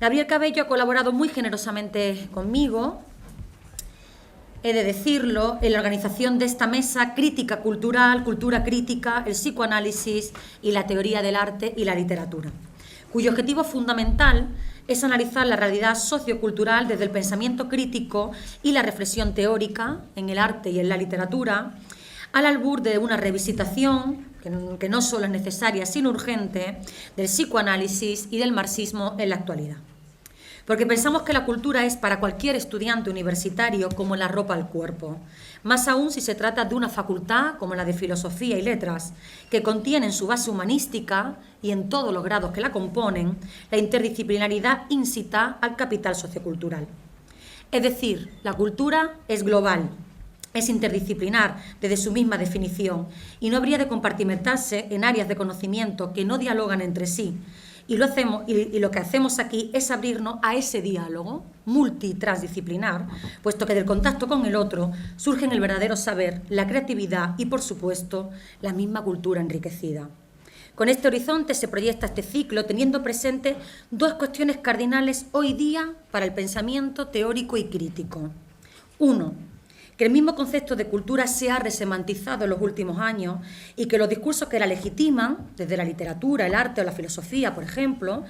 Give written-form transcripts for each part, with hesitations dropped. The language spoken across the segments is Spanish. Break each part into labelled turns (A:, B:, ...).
A: Gabriel Cabello ha colaborado muy generosamente conmigo, he de decirlo, en la organización de esta mesa crítica cultural, cultura crítica, el psicoanálisis y la teoría del arte y la literatura, cuyo objetivo fundamental es analizar la realidad sociocultural desde el pensamiento crítico y la reflexión teórica en el arte y en la literatura, al albur de una revisitación, que no solo es necesaria, sino urgente, del psicoanálisis y del marxismo en la actualidad. Porque pensamos que la cultura es para cualquier estudiante universitario como la ropa al cuerpo, más aún si se trata de una facultad como la de Filosofía y Letras, que contiene en su base humanística y en todos los grados que la componen, la interdisciplinaridad incita al capital sociocultural. Es decir, la cultura es global, es interdisciplinar desde su misma definición y no habría de compartimentarse en áreas de conocimiento que no dialogan entre sí. Y lo que hacemos aquí es abrirnos a ese diálogo multitransdisciplinar, puesto que del contacto con el otro surgen el verdadero saber, la creatividad y, por supuesto, la misma cultura enriquecida. Con este horizonte se proyecta este ciclo teniendo presente dos cuestiones cardinales hoy día para el pensamiento teórico y crítico. Uno, que el mismo concepto de cultura se ha resemantizado en los últimos años y que los discursos que la legitiman, desde la literatura, el arte o la filosofía, por ejemplo,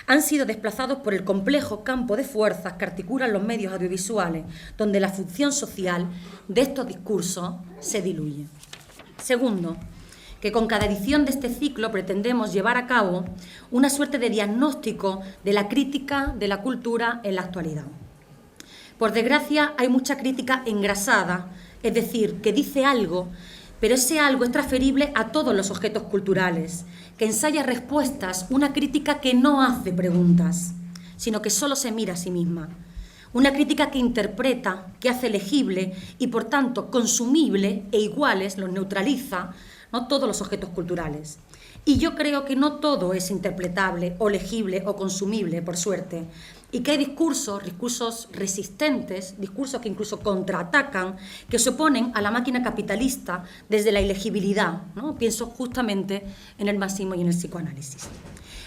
A: han sido desplazados por el complejo campo de fuerzas que articulan los medios audiovisuales, donde la función social de estos discursos se diluye. Segundo, que con cada edición de este ciclo pretendemos llevar a cabo una suerte de diagnóstico de la crítica de la cultura en la actualidad. Por desgracia, hay mucha crítica engrasada, es decir, que dice algo, pero ese algo es transferible a todos los objetos culturales, que ensaya respuestas, una crítica que no hace preguntas, sino que solo se mira a sí misma. Una crítica que interpreta, que hace legible y, por tanto, consumible e iguales, los neutraliza, ¿no?, todos los objetos culturales. Y yo creo que no todo es interpretable o legible o consumible, por suerte, y que hay discursos resistentes, discursos que incluso contraatacan, que se oponen a la máquina capitalista desde la ilegibilidad, ¿no? Pienso justamente en el marxismo y en el psicoanálisis.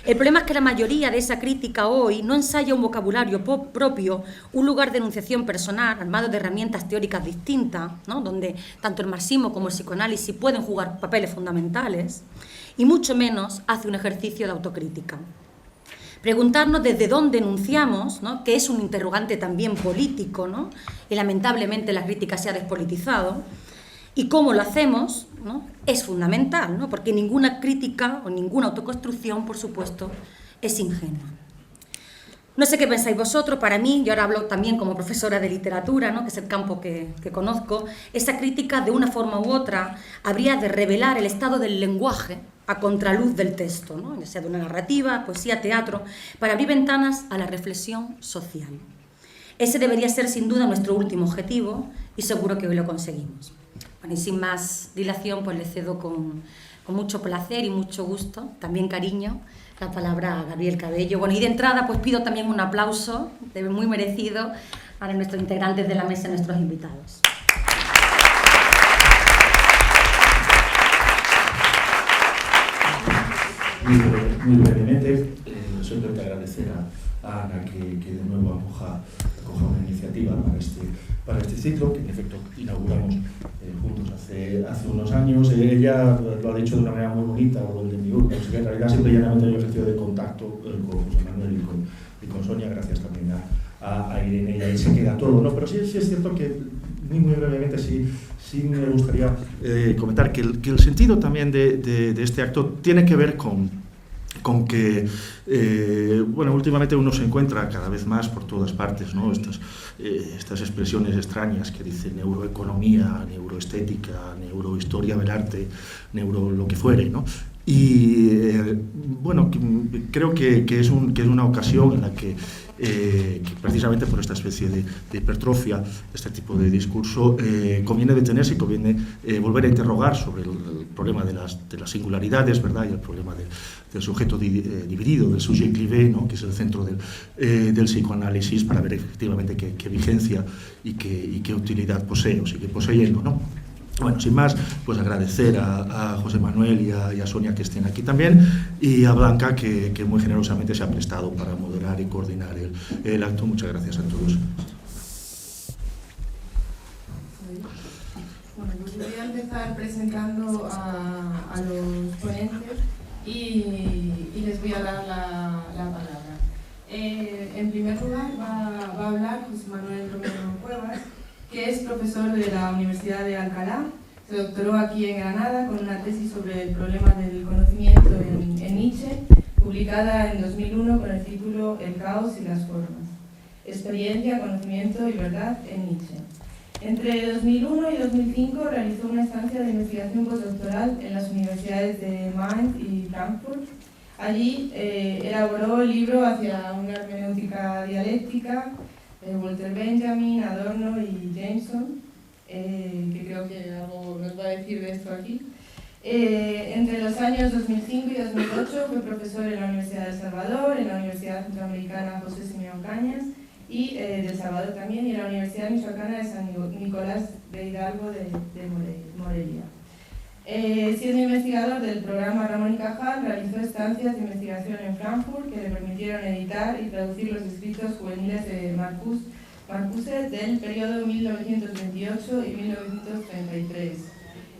A: El problema es que la mayoría de esa crítica hoy no ensaya un vocabulario propio, un lugar de enunciación personal, armado de herramientas teóricas distintas, ¿no?, donde tanto el marxismo como el psicoanálisis pueden jugar papeles fundamentales, y mucho menos hace un ejercicio de autocrítica. Preguntarnos desde dónde enunciamos, ¿no?, que es un interrogante también político, ¿no?, y lamentablemente la crítica se ha despolitizado, y cómo lo hacemos, ¿no?, es fundamental, ¿no?, porque ninguna crítica o ninguna autoconstrucción, por supuesto, es ingenua. No sé qué pensáis vosotros, para mí, yo ahora hablo también como profesora de literatura, ¿no?, que es el campo que conozco, esa crítica de una forma u otra habría de revelar el estado del lenguaje a contraluz del texto, ¿no?, ya sea de una narrativa, poesía, teatro, para abrir ventanas a la reflexión social. Ese debería ser sin duda nuestro último objetivo y seguro que hoy lo conseguimos. Bueno, y sin más dilación, pues le cedo con mucho placer y mucho gusto, también cariño, la palabra a Gabriel Cabello. Bueno, y de entrada pues pido también un aplauso, muy merecido, para nuestros integrantes de la mesa y nuestros invitados.
B: Muy brevemente, solamente agradecer a Ana que de nuevo acoja una iniciativa para este ciclo, que en efecto inauguramos juntos hace unos años. Ella lo ha dicho de una manera muy bonita, o el de mi grupo, en realidad siempre llanamente hay un ejercicio de contacto con José Manuel y con Sonia, gracias también a Irene, y ahí se queda todo, ¿no? Pero sí es cierto que muy brevemente sí me gustaría comentar que el sentido también de este acto tiene que ver con que, bueno, últimamente uno se encuentra cada vez más por todas partes, ¿no?, estas expresiones extrañas que dicen neuroeconomía, neuroestética, neurohistoria del arte, neuro lo que fuere, ¿no? Y bueno, creo que es una ocasión en la que precisamente por esta especie de hipertrofia, este tipo de discurso, conviene detenerse y conviene volver a interrogar sobre el problema de las singularidades, ¿verdad?, y el problema del sujeto dividido, del sujet clivé, ¿no?, que es el centro del psicoanálisis, para ver efectivamente qué vigencia y qué utilidad posee o sigue poseyendo, ¿no? Bueno, sin más, pues agradecer a José Manuel y a Sonia que estén aquí también, y a Blanca que muy generosamente se ha prestado para moderar y coordinar el acto. Muchas gracias a todos.
C: Bueno, pues voy a empezar presentando a los ponentes y les voy a dar la palabra. En primer lugar va a hablar José Manuel Romero Cuevas, que es profesor de la Universidad de Alcalá. Se doctoró aquí en Granada con una tesis sobre el problema del conocimiento en Nietzsche, publicada en 2001 con el título El caos y las formas. Experiencia, conocimiento y verdad en Nietzsche. Entre 2001 y 2005 realizó una estancia de investigación postdoctoral en las universidades de Mainz y Frankfurt. Allí elaboró el libro Hacia una hermenéutica dialéctica, Walter Benjamin, Adorno y Jameson, que creo que algo nos va a decir de esto aquí. Entre los años 2005 y 2008 fue profesor en la Universidad de El Salvador, en la Universidad Centroamericana José Simeón Cañas y de El Salvador también, y en la Universidad Michoacana de San Nicolás de Hidalgo de Morelia. Siendo investigador del programa Ramón y Cajal, realizó estancias de investigación en Frankfurt que le permitieron editar y traducir los escritos juveniles de Marcuse del periodo 1928 y 1933,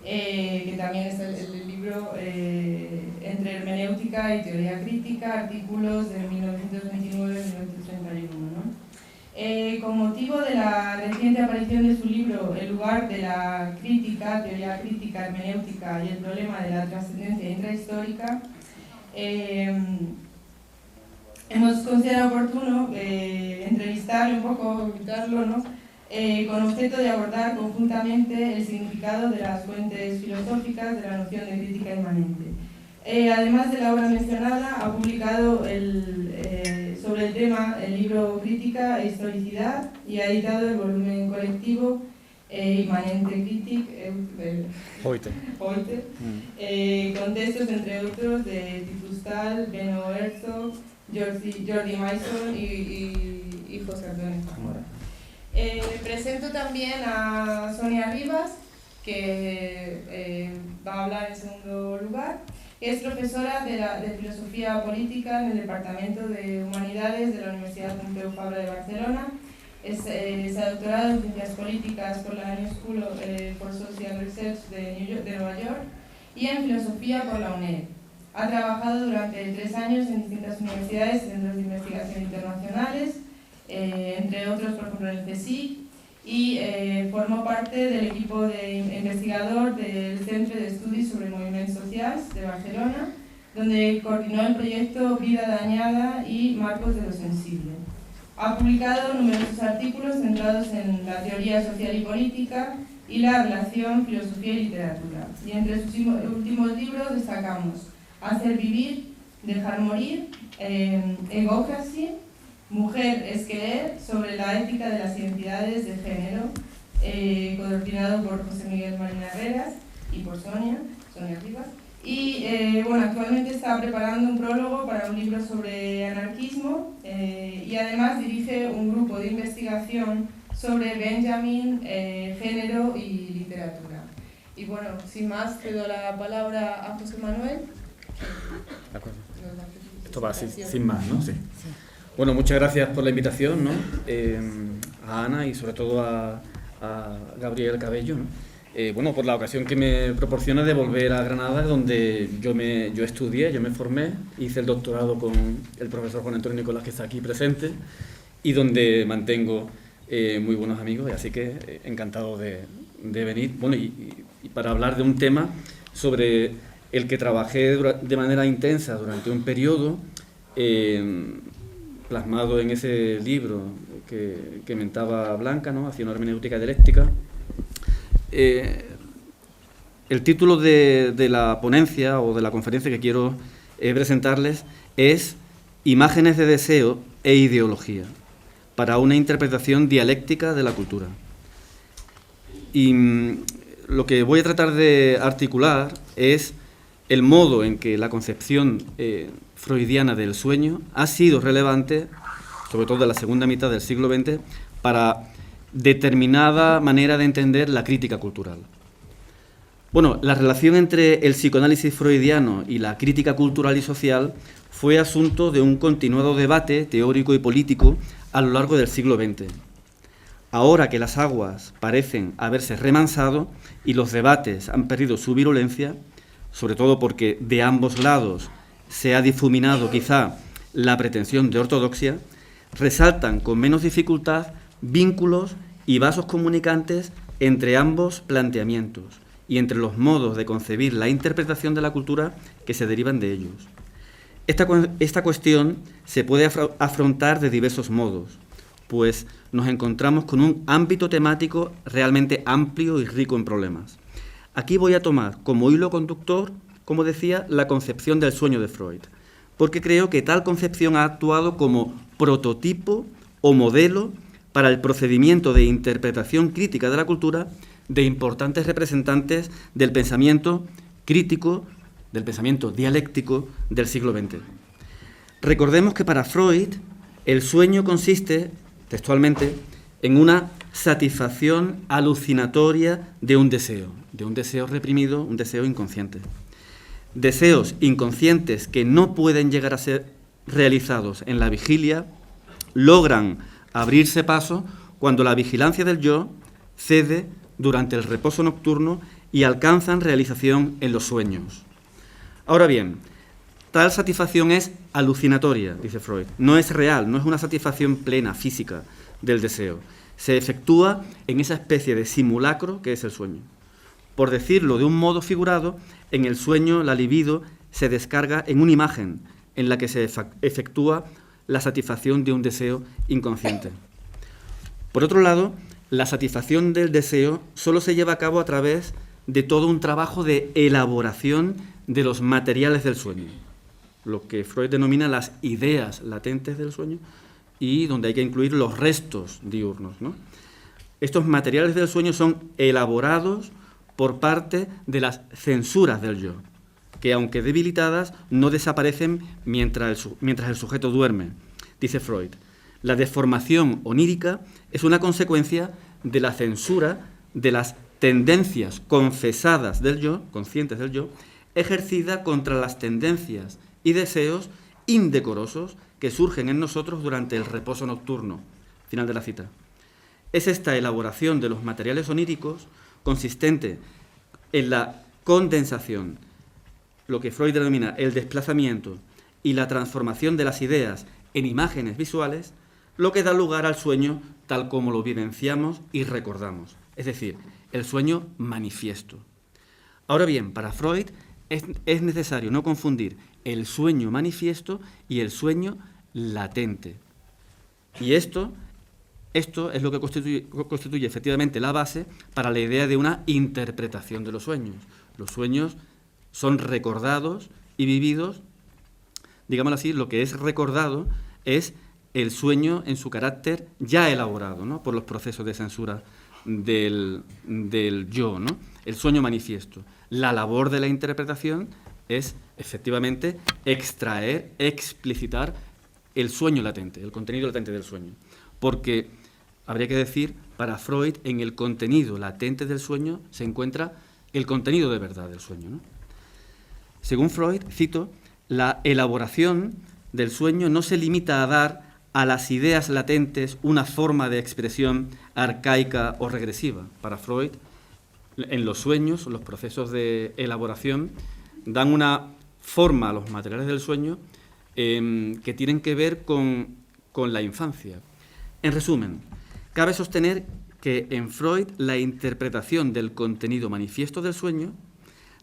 C: que también es el libro Entre hermenéutica y teoría crítica, artículos de 1929 y 1931, ¿no? Con motivo de la reciente aparición de su libro El lugar de la crítica, teoría crítica, hermenéutica y el problema de la trascendencia intrahistórica, hemos considerado oportuno entrevistarlo un poco, invitarlo, ¿no? Con objeto de abordar conjuntamente el significado de las fuentes filosóficas de la noción de crítica inmanente. Además de la obra mencionada, ha publicado sobre el tema el libro Crítica e Historicidad y ha editado el volumen colectivo Inmanente Critic,
D: Heute.
C: Con textos, entre otros, de Titus Tal, Benno Herzog, Jordi Mason y José Antonio Zamora. Presento también a Sonia Rivas, que va a hablar en segundo lugar. Es profesora de Filosofía Política en el Departamento de Humanidades de la Universidad Pompeu Fabra de Barcelona. Se ha doctorado en Ciencias Políticas por la New School for Social Research de Nueva York y en Filosofía por la UNED. Ha trabajado durante 3 años en distintas universidades y centros de investigación internacionales, entre otros, por ejemplo, en el CSIC, y formó parte del equipo de investigador del Centre d'Estudis sobre Moviments Socials de Barcelona, donde coordinó el proyecto Vida Dañada y Marcos de lo Sensible. Ha publicado numerosos artículos centrados en la teoría social y política y la relación filosofía y literatura. Y entre sus últimos libros destacamos Hacer vivir, dejar morir, Egocracy, Mujer es querer, sobre la ética de las identidades de género, coordinado por José Miguel Marina Herreras y por Sonia Rivas. Y bueno, actualmente está preparando un prólogo para un libro sobre anarquismo y además dirige un grupo de investigación sobre Benjamin, género y literatura. Y bueno, sin más, cedo la palabra a José Manuel.
D: De acuerdo. Esto va así, sin más, ¿no? Sí. Bueno, muchas gracias por la invitación, ¿no? A Ana y sobre todo a Gabriel Cabello, ¿no? Bueno, por la ocasión que me proporciona de volver a Granada, donde yo estudié, yo me formé, hice el doctorado con el profesor Juan Antonio Nicolás, que está aquí presente, y donde mantengo muy buenos amigos, así que encantado de venir. Bueno, y para hablar de un tema sobre el que trabajé de manera intensa durante un periodo, plasmado en ese libro que mentaba Blanca, ¿no? Hacia una hermenéutica dialéctica. El título de la ponencia o de la conferencia que quiero presentarles es Imágenes de deseo e ideología para una interpretación dialéctica de la cultura. Y lo que voy a tratar de articular es el modo en que la concepción freudiana del sueño ha sido relevante, sobre todo en la segunda mitad del siglo XX, para determinada manera de entender la crítica cultural. Bueno, la relación entre el psicoanálisis freudiano y la crítica cultural y social fue asunto de un continuado debate teórico y político a lo largo del siglo XX. Ahora que las aguas parecen haberse remansado y los debates han perdido su virulencia, sobre todo porque de ambos lados se ha difuminado quizá la pretensión de ortodoxia, resaltan con menos dificultad vínculos y vasos comunicantes entre ambos planteamientos y entre los modos de concebir la interpretación de la cultura que se derivan de ellos. Esta cuestión se puede afrontar de diversos modos, pues nos encontramos con un ámbito temático realmente amplio y rico en problemas. Aquí voy a tomar como hilo conductor, como decía, la concepción del sueño de Freud, porque creo que tal concepción ha actuado como prototipo o modelo para el procedimiento de interpretación crítica de la cultura de importantes representantes del pensamiento crítico, del pensamiento dialéctico del siglo XX. Recordemos que para Freud el sueño consiste, textualmente, en una satisfacción alucinatoria de un deseo reprimido, un deseo inconsciente. Deseos inconscientes que no pueden llegar a ser realizados en la vigilia logran abrirse paso cuando la vigilancia del yo cede durante el reposo nocturno y alcanzan realización en los sueños. Ahora bien, tal satisfacción es alucinatoria, dice Freud, no es real, no es una satisfacción plena, física del deseo. Se efectúa en esa especie de simulacro que es el sueño. Por decirlo de un modo figurado, en el sueño la libido se descarga en una imagen en la que se efectúa la satisfacción de un deseo inconsciente. Por otro lado, la satisfacción del deseo solo se lleva a cabo a través de todo un trabajo de elaboración de los materiales del sueño, lo que Freud denomina las ideas latentes del sueño y donde hay que incluir los restos diurnos, ¿no? Estos materiales del sueño son elaborados por parte de las censuras del yo, que aunque debilitadas no desaparecen mientras el sujeto duerme. Dice Freud, la deformación onírica es una consecuencia de la censura de las tendencias confesadas del yo, conscientes del yo, ejercida contra las tendencias y deseos indecorosos que surgen en nosotros durante el reposo nocturno. Final de la cita. Es esta elaboración de los materiales oníricos consistente en la condensación, lo que Freud denomina el desplazamiento y la transformación de las ideas en imágenes visuales, lo que da lugar al sueño tal como lo vivenciamos y recordamos, es decir, el sueño manifiesto. Ahora bien, para Freud es necesario no confundir el sueño manifiesto y el sueño latente. Y esto es lo que constituye efectivamente la base para la idea de una interpretación de los sueños. Los sueños son recordados y vividos, digámoslo así, lo que es recordado es el sueño en su carácter ya elaborado, ¿no?, por los procesos de censura del yo, ¿no?, el sueño manifiesto. La labor de la interpretación es efectivamente extraer, explicitar el sueño latente, el contenido latente del sueño. Porque, habría que decir, para Freud, en el contenido latente del sueño se encuentra el contenido de verdad del sueño, ¿no? Según Freud, cito, la elaboración del sueño no se limita a dar a las ideas latentes una forma de expresión arcaica o regresiva. Para Freud, en los sueños, los procesos de elaboración dan una forma a los materiales del sueño que tienen que ver con la infancia. En resumen, cabe sostener que en Freud la interpretación del contenido manifiesto del sueño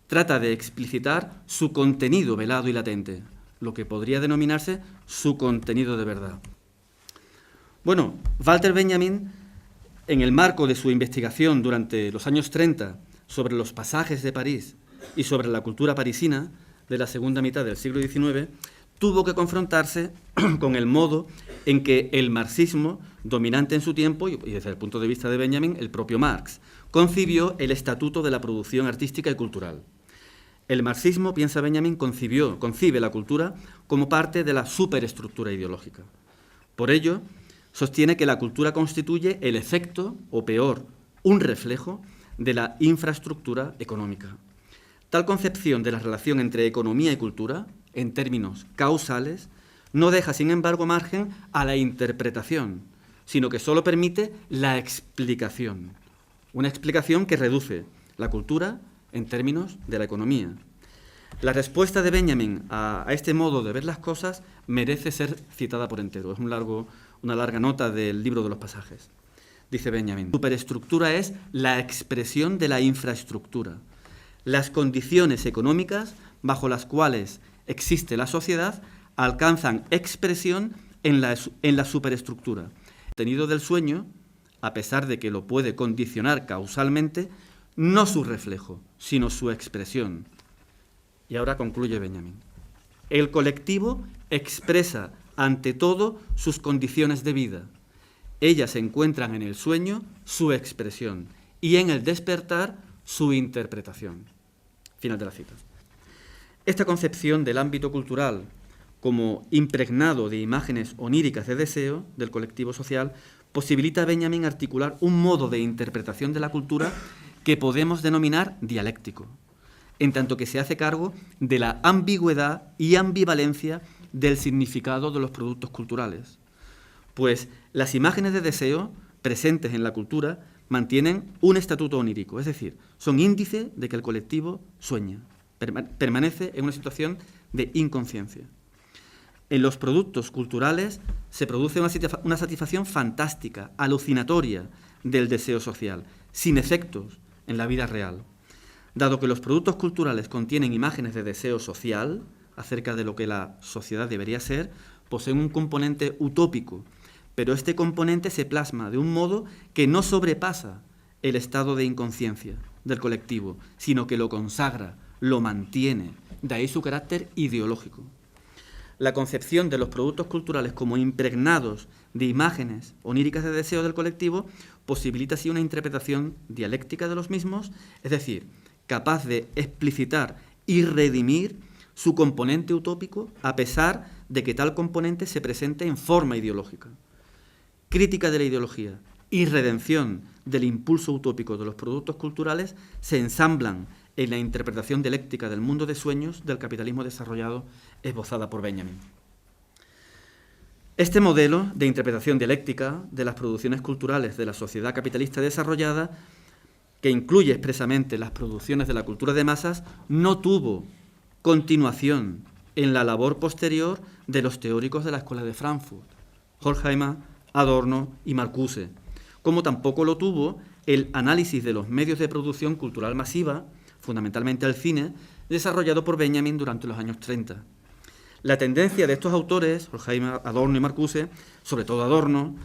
D: trata de explicitar su contenido velado y latente, lo que podría denominarse su contenido de verdad. Bueno, Walter Benjamin, en el marco de su investigación durante los años 30 sobre los pasajes de París y sobre la cultura parisina de la segunda mitad del siglo XIX, tuvo que confrontarse con el modo en que el marxismo, dominante en su tiempo, y desde el punto de vista de Benjamin, el propio Marx, concibió el estatuto de la producción artística y cultural. El marxismo, piensa Benjamin, concibe la cultura como parte de la superestructura ideológica. Por ello, sostiene que la cultura constituye el efecto, o peor, un reflejo, de la infraestructura económica. Tal concepción de la relación entre economía y cultura, en términos causales, no deja, sin embargo, margen a la interpretación, sino que solo permite la explicación. Una explicación que reduce la cultura en términos de la economía. La respuesta de Benjamin a este modo de ver las cosas merece ser citada por entero. Es una larga nota del libro de los pasajes. Dice Benjamin: la superestructura es la expresión de la infraestructura. Las condiciones económicas bajo las cuales existe la sociedad alcanzan expresión en la superestructura. El contenido del sueño, a pesar de que lo puede condicionar causalmente, no su reflejo, sino su expresión. Y ahora concluye Benjamin: el colectivo expresa ante todo sus condiciones de vida. Ellas encuentran en el sueño su expresión y en el despertar su interpretación. Final de la cita. Esta concepción del ámbito cultural como impregnado de imágenes oníricas de deseo del colectivo social posibilita a Benjamin articular un modo de interpretación de la cultura que podemos denominar dialéctico, en tanto que se hace cargo de la ambigüedad y ambivalencia del significado de los productos culturales. Pues las imágenes de deseo presentes en la cultura mantienen un estatuto onírico, es decir, son índice de que el colectivo sueña, permanece en una situación de inconsciencia. En los productos culturales se produce una satisfacción fantástica, alucinatoria del deseo social, sin efectos en la vida real. Dado que los productos culturales contienen imágenes de deseo social acerca de lo que la sociedad debería ser, poseen un componente utópico, pero este componente se plasma de un modo que no sobrepasa el estado de inconsciencia del colectivo, sino que lo consagra, lo mantiene, de ahí su carácter ideológico. La concepción de los productos culturales como impregnados de imágenes oníricas de deseo del colectivo posibilita así una interpretación dialéctica de los mismos, es decir, capaz de explicitar y redimir su componente utópico a pesar de que tal componente se presente en forma ideológica. Crítica de la ideología y redención del impulso utópico de los productos culturales se ensamblan en la interpretación dialéctica del mundo de sueños del capitalismo desarrollado esbozada por Benjamin. Este modelo de interpretación dialéctica de las producciones culturales de la sociedad capitalista desarrollada, que incluye expresamente las producciones de la cultura de masas, no tuvo continuación en la labor posterior de los teóricos de la Escuela de Frankfurt, Horkheimer, Adorno y Marcuse, como tampoco lo tuvo el análisis de los medios de producción cultural masiva, fundamentalmente el cine, desarrollado por Benjamin durante los años 30. La tendencia de estos autores, Horkheimer, Adorno y Marcuse, sobre todo Adorno,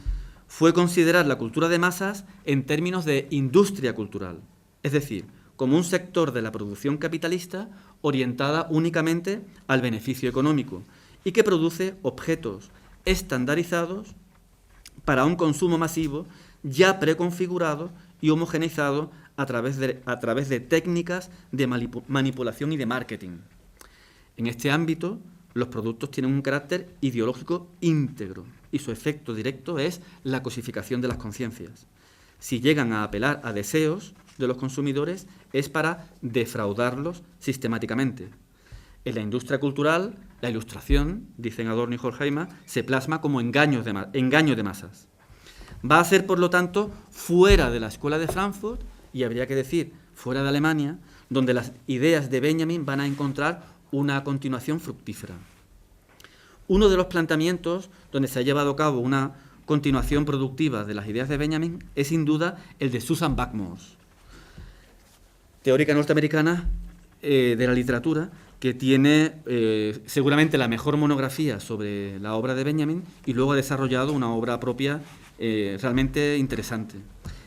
D: fue considerar la cultura de masas en términos de industria cultural, es decir, como un sector de la producción capitalista orientada únicamente al beneficio económico y que produce objetos estandarizados para un consumo masivo ya preconfigurado y homogeneizado a través de técnicas de manipulación y de marketing. En este ámbito, los productos tienen un carácter ideológico íntegro y su efecto directo es la cosificación de las conciencias. Si llegan a apelar a deseos de los consumidores, es para defraudarlos sistemáticamente. En la industria cultural, la ilustración, dicen Adorno y Horkheimer, se plasma como engaño de masas. Va a ser, por lo tanto, fuera de la Escuela de Frankfurt, y habría que decir, fuera de Alemania, donde las ideas de Benjamin van a encontrar una continuación fructífera. Uno de los planteamientos donde se ha llevado a cabo una continuación productiva de las ideas de Benjamin es, sin duda, el de Susan Buck-Morss, teórica norteamericana de la literatura, que tiene seguramente la mejor monografía sobre la obra de Benjamin y luego ha desarrollado una obra propia realmente interesante.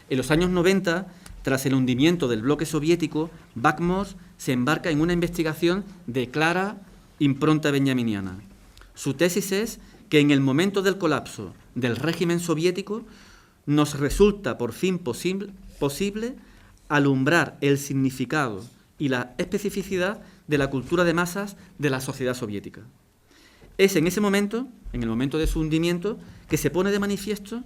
D: En los años 90, tras el hundimiento del bloque soviético, Buck-Morss se embarca en una investigación de clara impronta benjaminiana. Su tesis es que en el momento del colapso del régimen soviético nos resulta por fin posible alumbrar el significado y la especificidad de la cultura de masas de la sociedad soviética. Es en ese momento, en el momento de su hundimiento, que se pone de manifiesto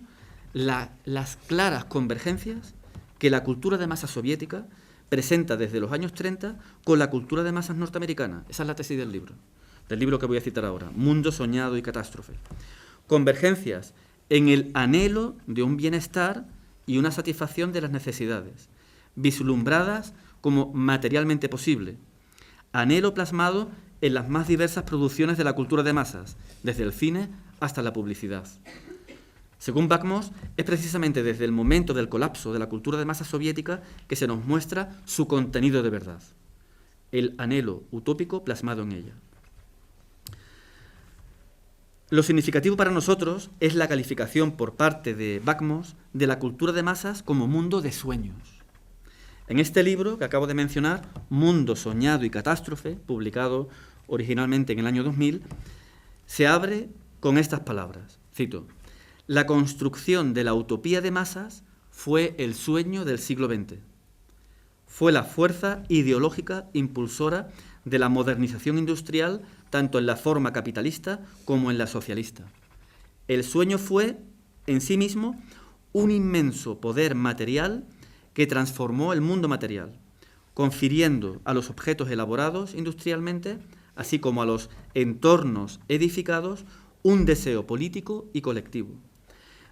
D: las claras convergencias que la cultura de masas soviética presenta desde los años 30 con la cultura de masas norteamericana. Esa es la tesis del libro que voy a citar ahora, Mundo soñado y catástrofe. Convergencias en el anhelo de un bienestar y una satisfacción de las necesidades, vislumbradas como materialmente posible. Anhelo plasmado en las más diversas producciones de la cultura de masas, desde el cine hasta la publicidad. Según Backmos, es precisamente desde el momento del colapso de la cultura de masas soviética que se nos muestra su contenido de verdad, el anhelo utópico plasmado en ella. Lo significativo para nosotros es la calificación por parte de Backmos de la cultura de masas como mundo de sueños. En este libro que acabo de mencionar, Mundo soñado y catástrofe, publicado originalmente en el año 2000, se abre con estas palabras, cito: la construcción de la utopía de masas fue el sueño del siglo XX. Fue la fuerza ideológica impulsora de la modernización industrial, tanto en la forma capitalista como en la socialista. El sueño fue, en sí mismo, un inmenso poder material que transformó el mundo material, confiriendo a los objetos elaborados industrialmente, así como a los entornos edificados, un deseo político y colectivo.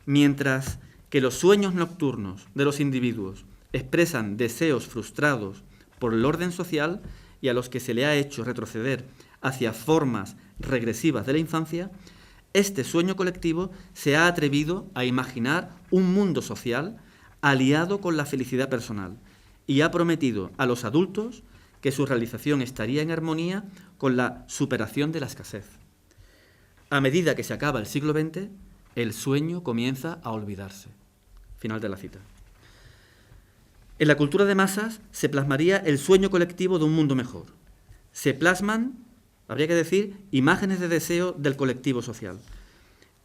D: Mientras que los sueños nocturnos de los individuos expresan deseos frustrados por el orden social y a los que se le ha hecho retroceder hacia formas regresivas de la infancia, este sueño colectivo se ha atrevido a imaginar un mundo social aliado con la felicidad personal y ha prometido a los adultos que su realización estaría en armonía con la superación de la escasez. A medida que se acaba el siglo XX, el sueño comienza a olvidarse. Final de la cita. En la cultura de masas se plasmaría el sueño colectivo de un mundo mejor. Se plasman, habría que decir, imágenes de deseo del colectivo social.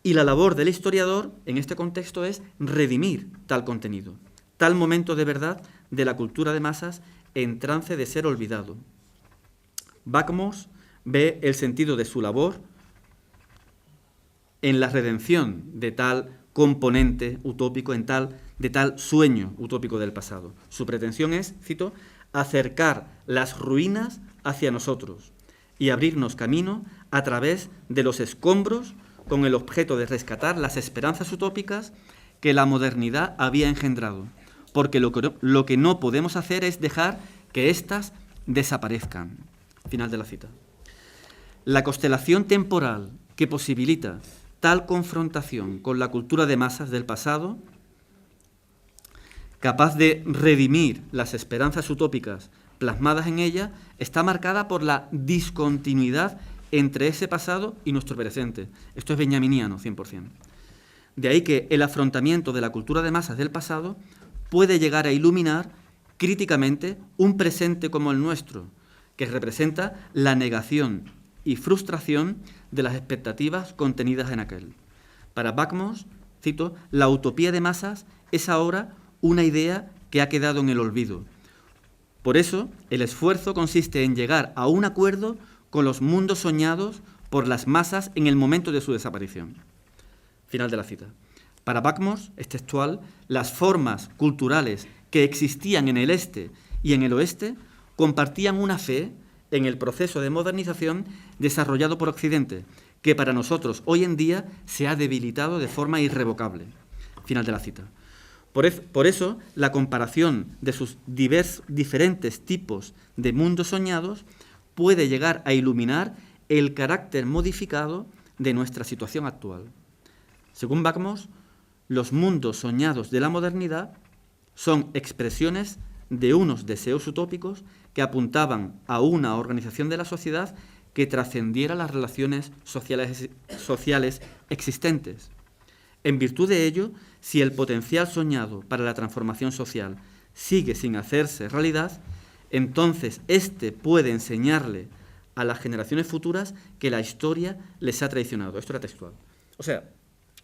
D: Y la labor del historiador en este contexto es redimir tal contenido, tal momento de verdad de la cultura de masas en trance de ser olvidado. Backmos ve el sentido de su labor en la redención de tal componente utópico, de tal sueño utópico del pasado. Su pretensión es, cito, acercar las ruinas hacia nosotros y abrirnos camino a través de los escombros con el objeto de rescatar las esperanzas utópicas que la modernidad había engendrado, porque lo que no podemos hacer es dejar que éstas desaparezcan. Final de la cita. La constelación temporal que posibilita tal confrontación con la cultura de masas del pasado, capaz de redimir las esperanzas utópicas plasmadas en ella, está marcada por la discontinuidad entre ese pasado y nuestro presente. Esto es benjaminiano, 100%. De ahí que el afrontamiento de la cultura de masas del pasado puede llegar a iluminar críticamente un presente como el nuestro, que representa la negación y frustración de las expectativas contenidas en aquel. Para Backmos, cito, la utopía de masas es ahora una idea que ha quedado en el olvido. Por eso, el esfuerzo consiste en llegar a un acuerdo con los mundos soñados por las masas en el momento de su desaparición. Final de la cita. Para Backmos, es textual, las formas culturales que existían en el este y en el oeste compartían una fe en el proceso de modernización desarrollado por Occidente, que para nosotros hoy en día se ha debilitado de forma irrevocable. Final de la cita. Por eso, la comparación de sus diferentes tipos de mundos soñados puede llegar a iluminar el carácter modificado de nuestra situación actual. Según Backmos, los mundos soñados de la modernidad son expresiones de unos deseos utópicos que apuntaban a una organización de la sociedad que trascendiera las relaciones sociales existentes. En virtud de ello, si el potencial soñado para la transformación social sigue sin hacerse realidad, entonces éste puede enseñarle a las generaciones futuras que la historia les ha traicionado. Esto era textual. O sea,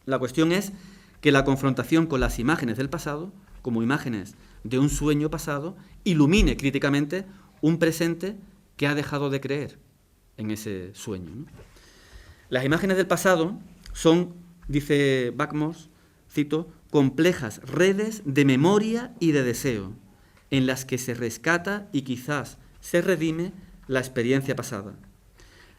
D: la cuestión es que la confrontación con las imágenes del pasado, como imágenes de un sueño pasado, ilumine críticamente un presente que ha dejado de creer en ese sueño, ¿no? Las imágenes del pasado son, dice Backmos, cito, complejas redes de memoria y de deseo, en las que se rescata y quizás se redime la experiencia pasada.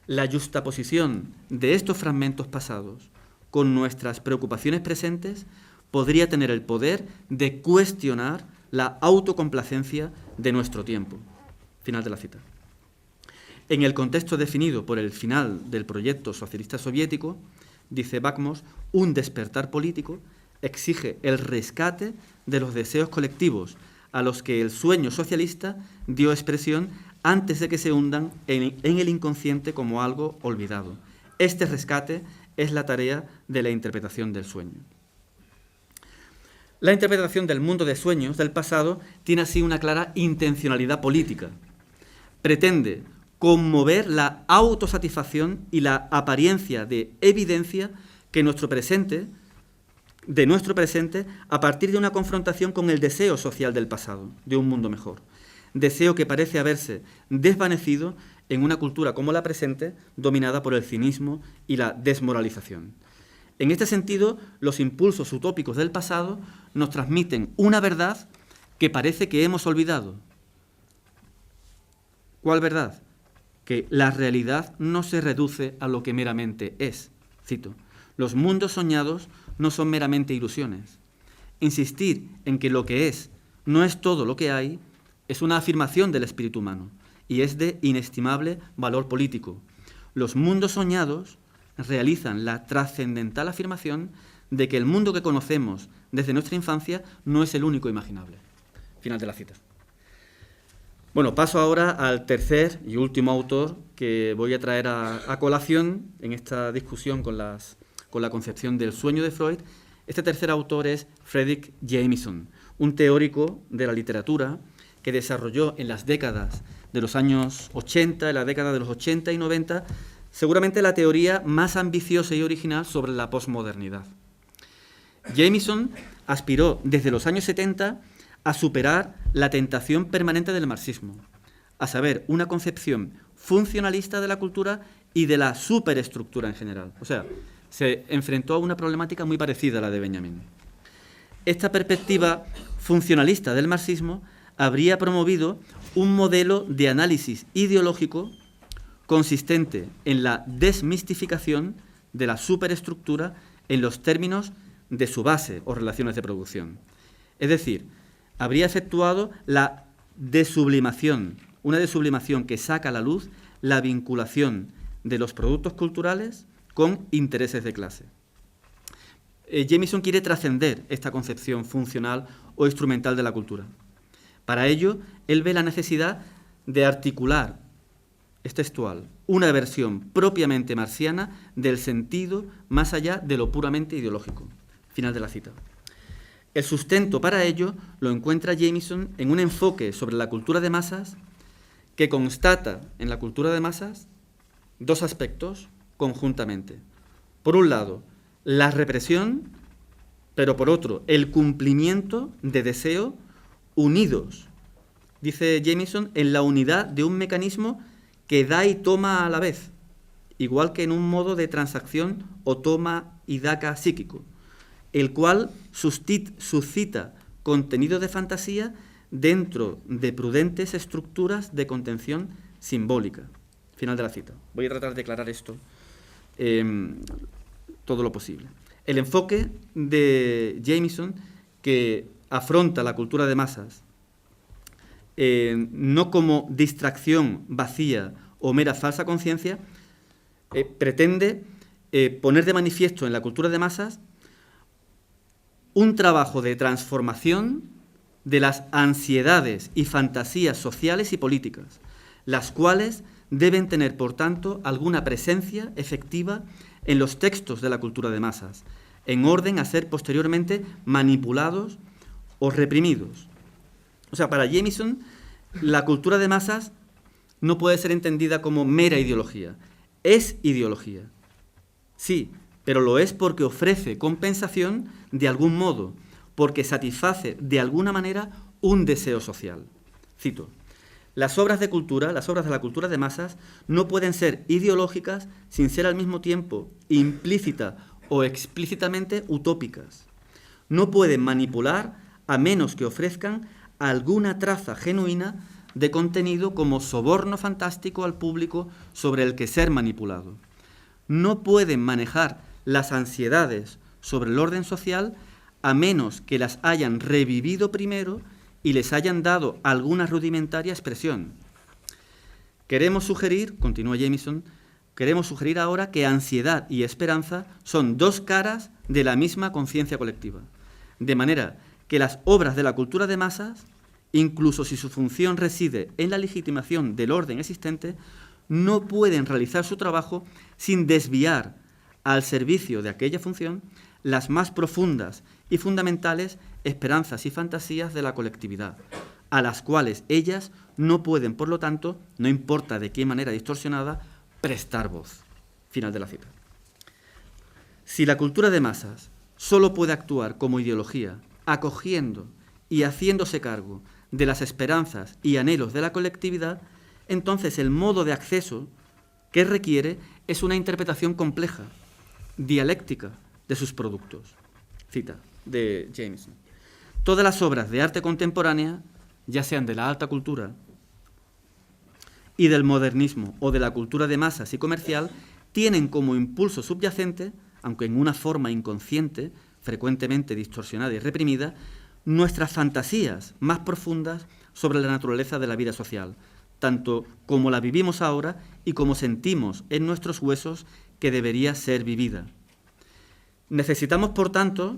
D: La yuxtaposición de estos fragmentos pasados con nuestras preocupaciones presentes podría tener el poder de cuestionar la autocomplacencia de nuestro tiempo. Final de la cita. En el contexto definido por el final del proyecto socialista soviético, dice Backmos, un despertar político exige el rescate de los deseos colectivos a los que el sueño socialista dio expresión antes de que se hundan en el inconsciente como algo olvidado. Este rescate es la tarea de la interpretación del sueño. La interpretación del mundo de sueños del pasado tiene así una clara intencionalidad política. Pretende conmover la autosatisfacción y la apariencia de evidencia de nuestro presente, a partir de una confrontación con el deseo social del pasado, de un mundo mejor. Deseo que parece haberse desvanecido en una cultura como la presente, dominada por el cinismo y la desmoralización. En este sentido, los impulsos utópicos del pasado nos transmiten una verdad que parece que hemos olvidado. ¿Cuál verdad? Que la realidad no se reduce a lo que meramente es. Cito, los mundos soñados no son meramente ilusiones. Insistir en que lo que es no es todo lo que hay es una afirmación del espíritu humano y es de inestimable valor político. Los mundos soñados realizan la trascendental afirmación de que el mundo que conocemos desde nuestra infancia no es el único imaginable. Final de la cita. Bueno, paso ahora al tercer y último autor que voy a traer a colación en esta discusión con la concepción del sueño de Freud. Este tercer autor es Fredric Jameson, un teórico de la literatura que desarrolló en las décadas de los años 80, en la década de los 80 y 90, seguramente la teoría más ambiciosa y original sobre la posmodernidad. Jameson aspiró desde los años 70 a superar la tentación permanente del marxismo, a saber, una concepción funcionalista de la cultura y de la superestructura en general. O sea, se enfrentó a una problemática muy parecida a la de Benjamin. Esta perspectiva funcionalista del marxismo habría promovido un modelo de análisis ideológico consistente en la desmistificación de la superestructura en los términos de su base o relaciones de producción. Es decir, habría efectuado la desublimación, una desublimación que saca a la luz la vinculación de los productos culturales con intereses de clase. Jameson quiere trascender esta concepción funcional o instrumental de la cultura. Para ello, él ve la necesidad de articular, es textual, una versión propiamente marxiana del sentido más allá de lo puramente ideológico. Final de la cita. El sustento para ello lo encuentra Jameson en un enfoque sobre la cultura de masas que constata en la cultura de masas dos aspectos conjuntamente. Por un lado, la represión, pero por otro, el cumplimiento de deseo unidos, dice Jameson, en la unidad de un mecanismo que da y toma a la vez, igual que en un modo de transacción o toma y daca psíquico, el cual suscita contenido de fantasía dentro de prudentes estructuras de contención simbólica. Final de la cita. Voy a tratar de aclarar esto todo lo posible. El enfoque de Jameson, que afronta la cultura de masas no como distracción vacía o mera falsa conciencia, pretende poner de manifiesto en la cultura de masas un trabajo de transformación de las ansiedades y fantasías sociales y políticas, las cuales deben tener, por tanto, alguna presencia efectiva en los textos de la cultura de masas, en orden a ser posteriormente manipulados o reprimidos. O sea, para Jameson, la cultura de masas no puede ser entendida como mera ideología. Es ideología, sí, pero lo es porque ofrece compensación de algún modo, porque satisface de alguna manera un deseo social. Cito, las obras de la cultura de masas no pueden ser ideológicas sin ser al mismo tiempo implícita o explícitamente utópicas. no pueden manipular a menos que ofrezcan alguna traza genuina de contenido como soborno fantástico al público sobre el que ser manipulado. No pueden manejar las ansiedades sobre el orden social a menos que las hayan revivido primero y les hayan dado alguna rudimentaria expresión. Queremos sugerir, continúa Jameson, queremos sugerir ahora que ansiedad y esperanza son dos caras de la misma conciencia colectiva, de manera que las obras de la cultura de masas, incluso si su función reside en la legitimación del orden existente, no pueden realizar su trabajo sin desviar al servicio de aquella función las más profundas y fundamentales esperanzas y fantasías de la colectividad, a las cuales ellas no pueden, por lo tanto, no importa de qué manera distorsionada, prestar voz. Final de la cita. Si la cultura de masas solo puede actuar como ideología, acogiendo y haciéndose cargo de las esperanzas y anhelos de la colectividad, entonces el modo de acceso que requiere es una interpretación compleja, dialéctica de sus productos. Cita de Jameson. Todas las obras de arte contemporánea, ya sean de la alta cultura y del modernismo o de la cultura de masas y comercial, tienen como impulso subyacente, aunque en una forma inconsciente, frecuentemente distorsionada y reprimida, nuestras fantasías más profundas sobre la naturaleza de la vida social, tanto como la vivimos ahora y como sentimos en nuestros huesos que debería ser vivida. Necesitamos, por tanto,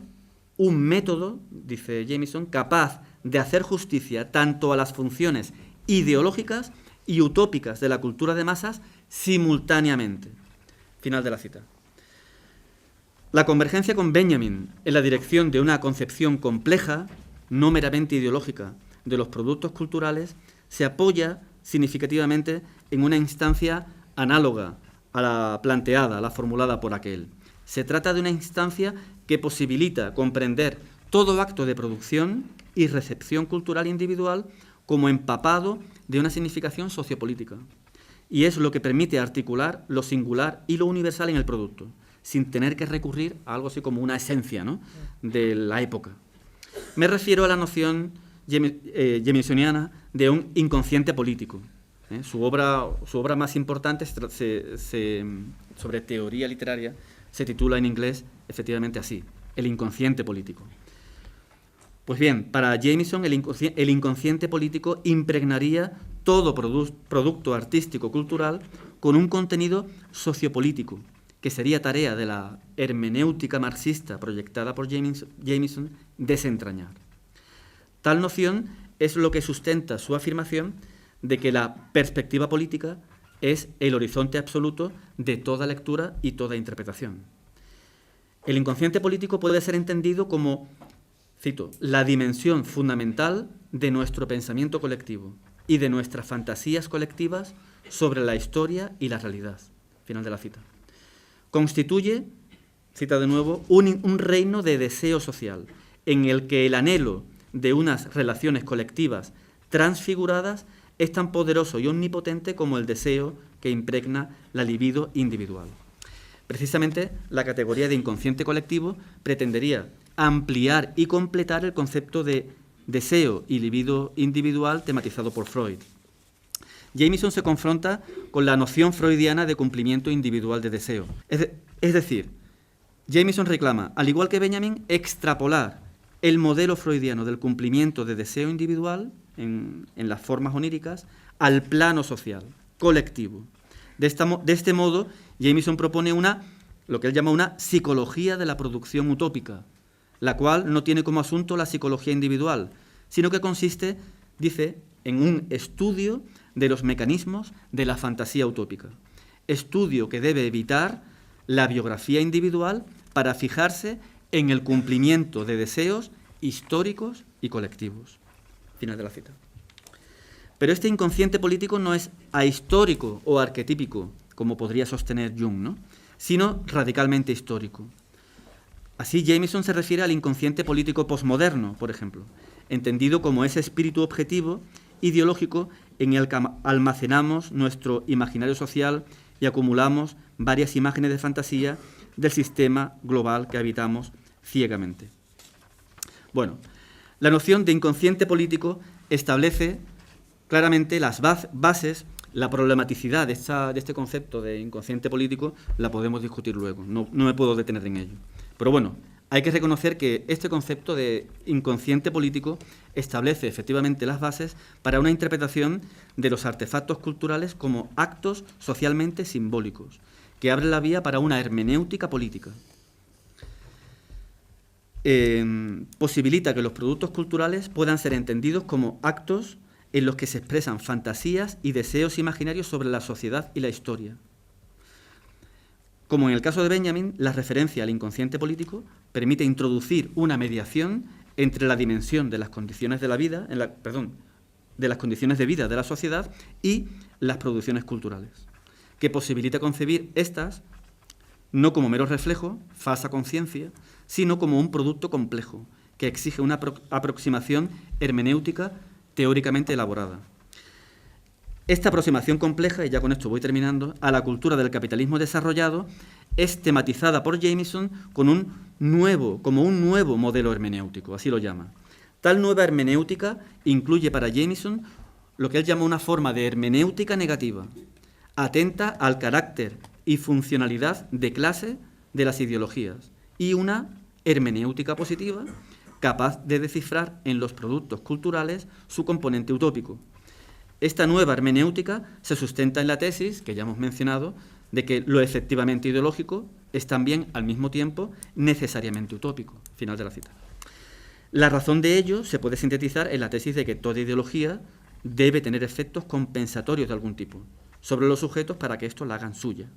D: un método, dice Jameson, capaz de hacer justicia tanto a las funciones ideológicas y utópicas de la cultura de masas simultáneamente. Final de la cita. La convergencia con Benjamin en la dirección de una concepción compleja, no meramente ideológica, de los productos culturales, se apoya significativamente en una instancia análoga a la planteada, a la formulada por aquel. Se trata de una instancia que posibilita comprender todo acto de producción y recepción cultural individual como empapado de una significación sociopolítica. Y es lo que permite articular lo singular y lo universal en el producto, sin tener que recurrir a algo así como una esencia, ¿no?, de la época. Me refiero a la noción jamesoniana de un inconsciente político. Su obra más importante sobre teoría literaria se titula en inglés, efectivamente así, El inconsciente político. Pues bien, para Jameson el inconsciente político impregnaría todo producto artístico-cultural con un contenido sociopolítico, que sería tarea de la hermenéutica marxista proyectada por Jameson desentrañar. Tal noción es lo que sustenta su afirmación de que la perspectiva política es el horizonte absoluto de toda lectura y toda interpretación. El inconsciente político puede ser entendido como, cito, la dimensión fundamental de nuestro pensamiento colectivo y de nuestras fantasías colectivas sobre la historia y la realidad. Final de la cita. Constituye, cita de nuevo, un reino de deseo social, en el que el anhelo de unas relaciones colectivas transfiguradas es tan poderoso y omnipotente como el deseo que impregna la libido individual. Precisamente, la categoría de inconsciente colectivo pretendería ampliar y completar el concepto de deseo y libido individual tematizado por Freud. Jameson se confronta con la noción freudiana de cumplimiento individual de deseo. Es decir, Jameson reclama, al igual que Benjamin, extrapolar el modelo freudiano del cumplimiento de deseo individual en las formas oníricas al plano social, colectivo. De este modo, Jameson propone lo que él llama una psicología de la producción utópica, la cual no tiene como asunto la psicología individual, sino que consiste, dice, en un estudio de los mecanismos de la fantasía utópica. Estudio que debe evitar la biografía individual para fijarse en el cumplimiento de deseos históricos y colectivos. Final de la cita. Pero este inconsciente político no es ahistórico o arquetípico, como podría sostener Jung, ¿no?, sino radicalmente histórico. Así, Jameson se refiere al inconsciente político posmoderno, por ejemplo, entendido como ese espíritu objetivo ideológico en el que almacenamos nuestro imaginario social y acumulamos varias imágenes de fantasía del sistema global que habitamos ciegamente. Bueno, la noción de inconsciente político establece claramente las bases. La problematicidad de este concepto de inconsciente político la podemos discutir luego, no me puedo detener en ello. Pero bueno, hay que reconocer que este concepto de inconsciente político establece efectivamente las bases para una interpretación de los artefactos culturales como actos socialmente simbólicos, que abren la vía para una hermenéutica política. Posibilita que los productos culturales puedan ser entendidos como actos en los que se expresan fantasías y deseos imaginarios sobre la sociedad y la historia. Como en el caso de Benjamin, la referencia al inconsciente político permite introducir una mediación entre la dimensión de las condiciones de la vida, de las condiciones de vida de la sociedad y las producciones culturales, que posibilita concebir estas no como mero reflejo, falsa conciencia, sino como un producto complejo que exige una aproximación hermenéutica teóricamente elaborada. Esta aproximación compleja, y ya con esto voy terminando, a la cultura del capitalismo desarrollado es tematizada por Jameson como un nuevo modelo hermenéutico, así lo llama. Tal nueva hermenéutica incluye para Jameson lo que él llama una forma de hermenéutica negativa, atenta al carácter y funcionalidad de clase de las ideologías, y una hermenéutica positiva capaz de descifrar en los productos culturales su componente utópico. Esta nueva hermenéutica se sustenta en la tesis, que ya hemos mencionado, de que lo efectivamente ideológico es también, al mismo tiempo, necesariamente utópico. Final de la cita. La razón de ello se puede sintetizar en la tesis de que toda ideología debe tener efectos compensatorios de algún tipo sobre los sujetos para que estos la hagan suya.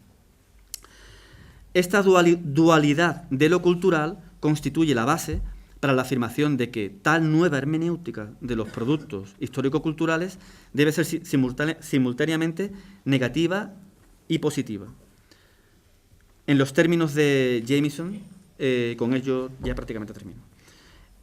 D: Esta dualidad de lo cultural constituye la base para la afirmación de que tal nueva hermenéutica de los productos histórico-culturales debe ser simultáneamente negativa y positiva. En los términos de Jameson, con ello ya prácticamente termino.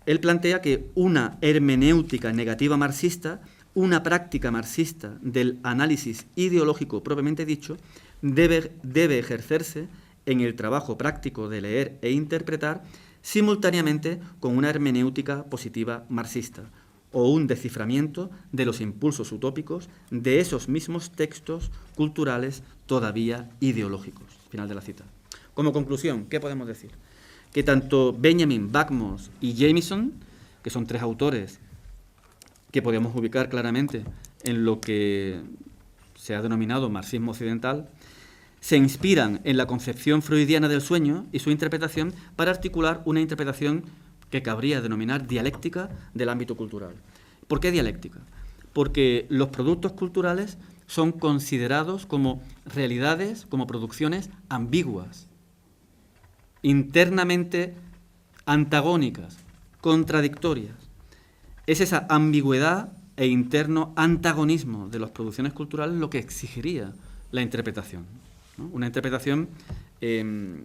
D: Él plantea que una hermenéutica negativa marxista, una práctica marxista del análisis ideológico propiamente dicho, debe ejercerse en el trabajo práctico de leer e interpretar simultáneamente con una hermenéutica positiva marxista o un desciframiento de los impulsos utópicos de esos mismos textos culturales todavía ideológicos. Final de la cita. Como conclusión, ¿qué podemos decir? Que tanto Benjamin, Buckmos y Jameson, que son tres autores que podemos ubicar claramente en lo que se ha denominado marxismo occidental, se inspiran en la concepción freudiana del sueño y su interpretación para articular una interpretación que cabría denominar dialéctica del ámbito cultural. ¿Por qué dialéctica? Porque los productos culturales son considerados como realidades, como producciones ambiguas, internamente antagónicas, contradictorias. Es esa ambigüedad e interno antagonismo de las producciones culturales lo que exigiría la interpretación, ¿no? Una interpretación de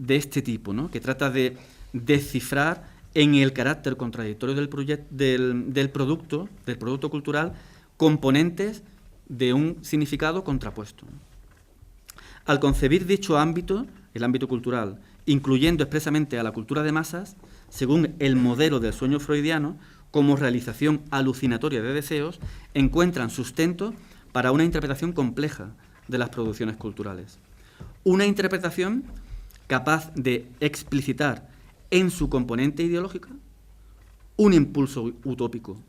D: este tipo, ¿no? Que trata de descifrar en el carácter contradictorio del producto cultural componentes de un significado contrapuesto. Al concebir dicho ámbito, el ámbito cultural, incluyendo expresamente a la cultura de masas, según el modelo del sueño freudiano, como realización alucinatoria de deseos, encuentran sustento para una interpretación compleja de las producciones culturales. Una interpretación capaz de explicitar en su componente ideológica un impulso utópico,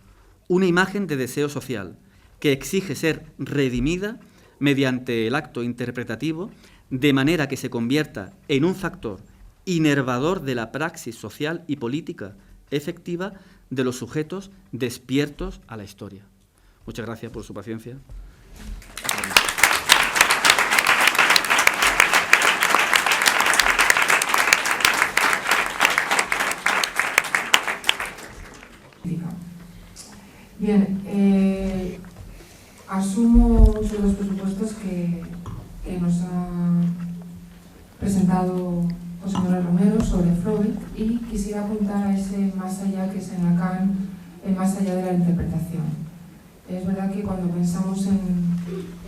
D: una imagen de deseo social que exige ser redimida mediante el acto interpretativo de manera que se convierta en un factor inervador de la praxis social y política efectiva de los sujetos despiertos a la historia. Muchas gracias por su paciencia.
C: Bien, asumo los presupuestos que nos ha presentado José Manuel Romero sobre Freud y quisiera apuntar a ese más allá que es en Lacan, el más allá de la interpretación. Es verdad que cuando pensamos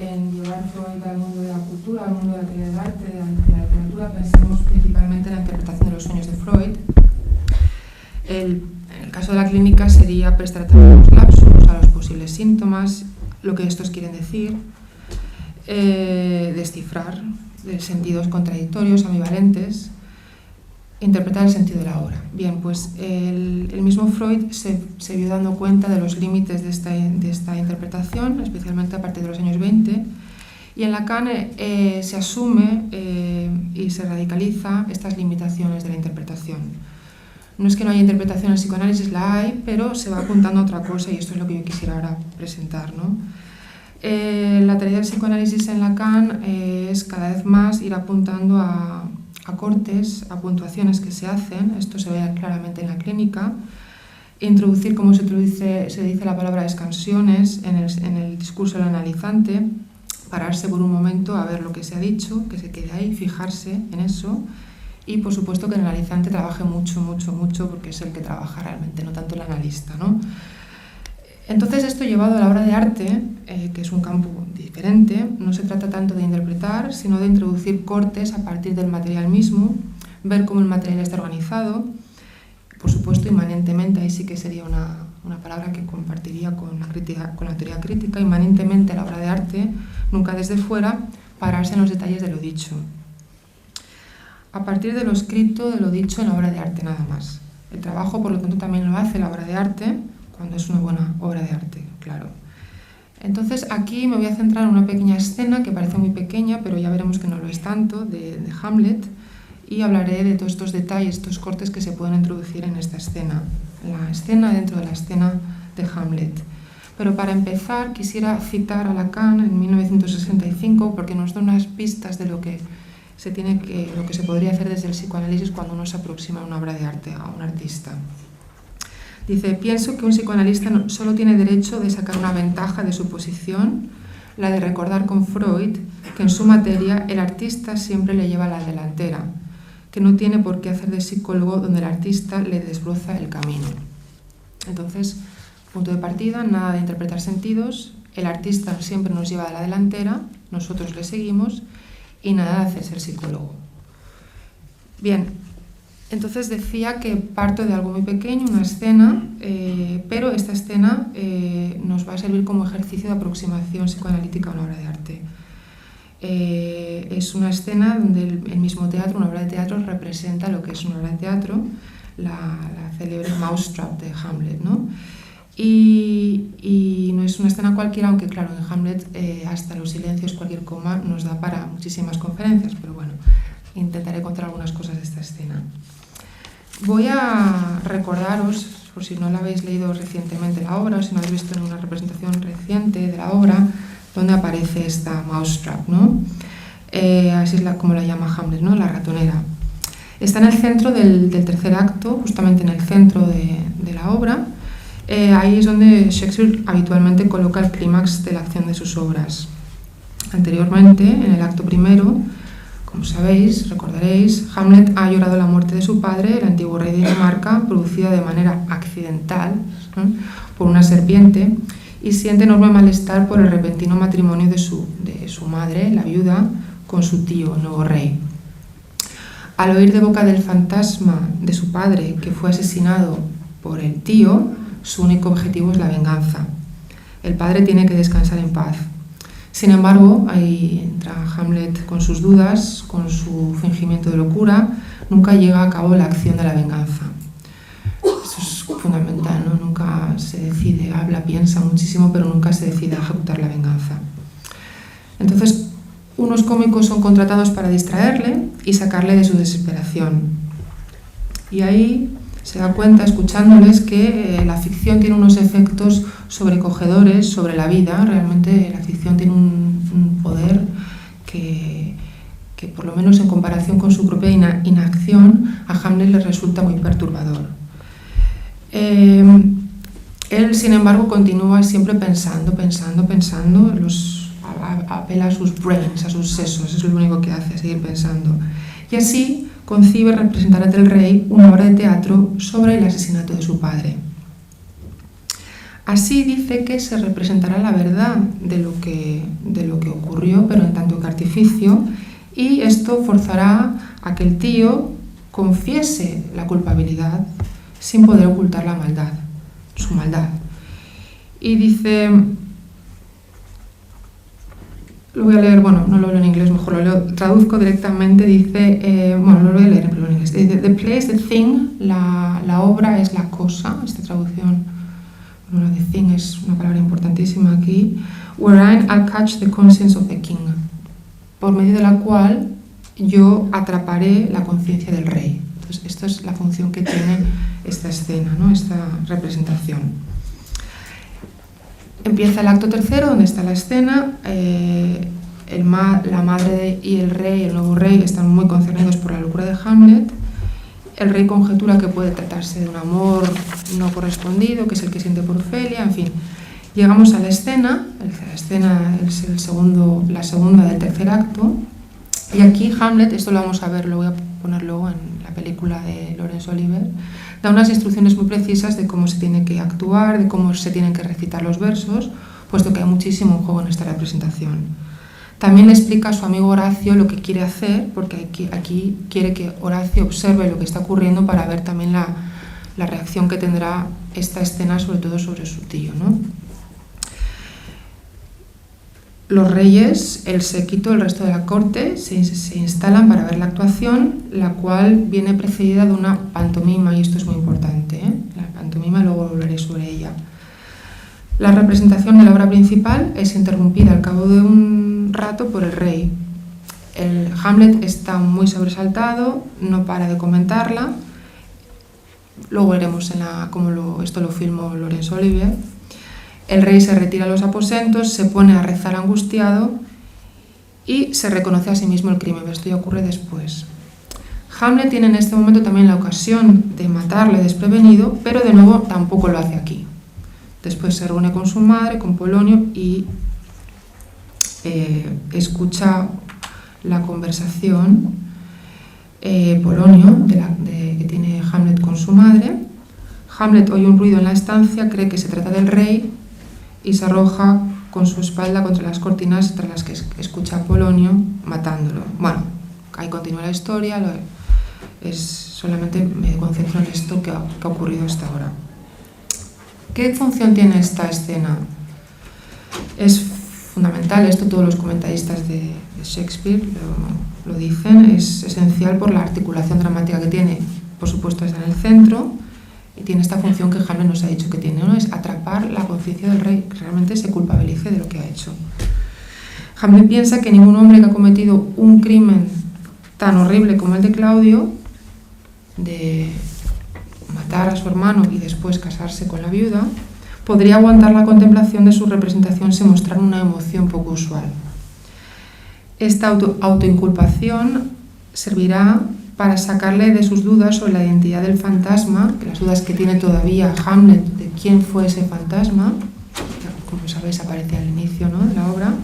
C: en llevar Freud al mundo de la cultura, al mundo de la teoría del arte, de la literatura, pensamos principalmente en la interpretación de los sueños de Freud.
E: caso de la clínica sería prestar atención a los lapsus, a los posibles síntomas, lo que estos quieren decir, descifrar sentidos contradictorios, ambivalentes, interpretar el sentido de la obra. Bien, pues el mismo Freud se vio dando cuenta de los límites de esta interpretación, especialmente a partir de los años 20, y en Lacan se asume y se radicaliza estas limitaciones de la interpretación. No es que no haya interpretación en el psicoanálisis, la hay, pero se va apuntando a otra cosa y esto es lo que yo quisiera ahora presentar, ¿no? La tarea del psicoanálisis en Lacan es cada vez más ir apuntando a cortes, a puntuaciones que se hacen, esto se ve claramente en la clínica, introducir, como se dice la palabra escansiones en el discurso del analizante, pararse por un momento a ver lo que se ha dicho, que se quede ahí, fijarse en eso, y por supuesto que el analizante trabaje mucho, porque es el que trabaja realmente, no tanto el analista, ¿no? Entonces esto llevado a la obra de arte, que es un campo diferente, no se trata tanto de interpretar, sino de introducir cortes a partir del material mismo, ver cómo el material está organizado, por supuesto inmanentemente, ahí sí que sería una palabra que compartiría con la teoría crítica, inmanentemente a la obra de arte, nunca desde fuera, pararse en los detalles de lo dicho. A partir de lo escrito, de lo dicho en la obra de arte nada más. El trabajo, por lo tanto, también lo hace la obra de arte, cuando es una buena obra de arte, claro. Entonces aquí me voy a centrar en una pequeña escena que parece muy pequeña, pero ya veremos que no lo es tanto, de Hamlet, y hablaré de todos estos detalles, estos cortes que se pueden introducir en esta escena, la escena dentro de la escena de Hamlet. Pero para empezar quisiera citar a Lacan en 1965 porque nos da unas pistas de lo que se podría hacer desde el psicoanálisis cuando uno se aproxima a una obra de arte, a un artista. Dice, pienso que un psicoanalista solo tiene derecho de sacar una ventaja de su posición, la de recordar con Freud que en su materia el artista siempre le lleva a la delantera, que no tiene por qué hacer de psicólogo donde el artista le desbroza el camino. Entonces, punto de partida, nada de interpretar sentidos, el artista siempre nos lleva a la delantera, nosotros le seguimos y nada de hacerse el psicólogo. Bien. Entonces decía que parto de algo muy pequeño, una escena, pero esta escena nos va a servir como ejercicio de aproximación psicoanalítica a una obra de arte. Es una escena donde el mismo teatro, una obra de teatro, representa lo que es una obra de teatro, la célebre Mousetrap de Hamlet, ¿no? Y no es una escena cualquiera, aunque claro, en Hamlet hasta los silencios, cualquier coma, nos da para muchísimas conferencias, pero bueno, intentaré contar algunas cosas de esta escena. Voy a recordaros, por si no la habéis leído recientemente la obra, o si no habéis visto en una representación reciente de la obra, donde aparece esta Mousetrap, ¿no? Así es como la llama Hamlet, ¿no? La ratonera. Está en el centro del tercer acto, justamente en el centro de la obra. Ahí es donde Shakespeare habitualmente coloca el clímax de la acción de sus obras. Anteriormente, en el acto primero, como sabéis, recordaréis, Hamlet ha llorado la muerte de su padre, el antiguo rey de Dinamarca, producida de manera accidental, ¿no?, por una serpiente, y siente enorme malestar por el repentino matrimonio de su madre, la viuda, con su tío, el nuevo rey. Al oír de boca del fantasma de su padre que fue asesinado por el tío, su único objetivo es la venganza. El padre tiene que descansar en paz. Sin embargo, ahí entra Hamlet con sus dudas, con su fingimiento de locura, nunca llega a cabo la acción de la venganza. Eso es fundamental, ¿no? Nunca se decide, habla, piensa muchísimo, pero nunca se decide a ejecutar la venganza. Entonces, unos cómicos son contratados para distraerle y sacarle de su desesperación. Y ahí se da cuenta, escuchándoles, que la ficción tiene unos efectos sobrecogedores sobre la vida. Realmente la ficción tiene un poder que por lo menos en comparación con su propia inacción, a Hamlet le resulta muy perturbador. Él, sin embargo, continúa siempre pensando, apela a sus brains, a sus sesos, es lo único que hace, seguir pensando. Y así concibe representar ante el rey una obra de teatro sobre el asesinato de su padre. Así dice que se representará la verdad de lo que ocurrió, pero en tanto que artificio, y esto forzará a que el tío confiese la culpabilidad sin poder ocultar la maldad, su maldad. Y dice, lo voy a leer, bueno, no lo leo en inglés, mejor lo leo, traduzco directamente, dice, bueno, lo voy a leer en inglés, dice, the place, the thing, la obra es la cosa, esta traducción, bueno, the thing es una palabra importantísima aquí, wherein I'll catch the conscience of the king, por medio de la cual yo atraparé la conciencia del rey. Entonces, esta es la función que tiene esta escena, ¿no? Esta representación. Empieza el acto tercero, donde está la escena. La madre y el rey, el nuevo rey, están muy concernidos por la locura de Hamlet. El rey conjetura que puede tratarse de un amor no correspondido, que es el que siente por Ofelia, en fin. Llegamos a la escena. La escena es la segunda del tercer acto. Y aquí Hamlet, esto lo vamos a ver, lo voy a poner luego en la película de Laurence Olivier, da unas instrucciones muy precisas de cómo se tiene que actuar, de cómo se tienen que recitar los versos, puesto que hay muchísimo en juego en esta representación. También le explica a su amigo Horacio lo que quiere hacer, porque aquí quiere que Horacio observe lo que está ocurriendo para ver también la reacción que tendrá esta escena, sobre todo sobre su tío, ¿no? Los reyes, el séquito, el resto de la corte se instalan para ver la actuación, la cual viene precedida de una pantomima, y esto es muy importante, ¿eh? La pantomima, luego volveré sobre ella. La representación de la obra principal es interrumpida al cabo de un rato por el rey. El Hamlet está muy sobresaltado, no para de comentarla. Luego veremos esto lo filmó Laurence Olivier. El rey se retira a los aposentos, se pone a rezar angustiado y se reconoce a sí mismo el crimen. Esto ya ocurre después. Hamlet tiene en este momento también la ocasión de matarle desprevenido, pero de nuevo tampoco lo hace aquí. Después se reúne con su madre, con Polonio, y escucha la conversación Polonio que tiene Hamlet con su madre. Hamlet oye un ruido en la estancia, cree que se trata del rey y se arroja con su espalda contra las cortinas tras las que escucha a Polonio matándolo. Bueno, ahí continúa la historia, solamente me concentro en esto que ha ocurrido hasta ahora. ¿Qué función tiene esta escena? Es fundamental, esto todos los comentaristas de Shakespeare lo dicen, es esencial por la articulación dramática que tiene. Por supuesto está en el centro, y tiene esta función que Hamlet nos ha dicho que tiene, ¿no? Es atrapar la conciencia del rey, que realmente se culpabilice de lo que ha hecho. Hamlet piensa que ningún hombre que ha cometido un crimen tan horrible como el de Claudio, de matar a su hermano y después casarse con la viuda, podría aguantar la contemplación de su representación sin mostrar una emoción poco usual. Esta autoinculpación servirá para sacarle de sus dudas sobre la identidad del fantasma, que las dudas que tiene todavía Hamlet de quién fue ese fantasma, que como sabéis aparece al inicio, ¿no?, de la obra,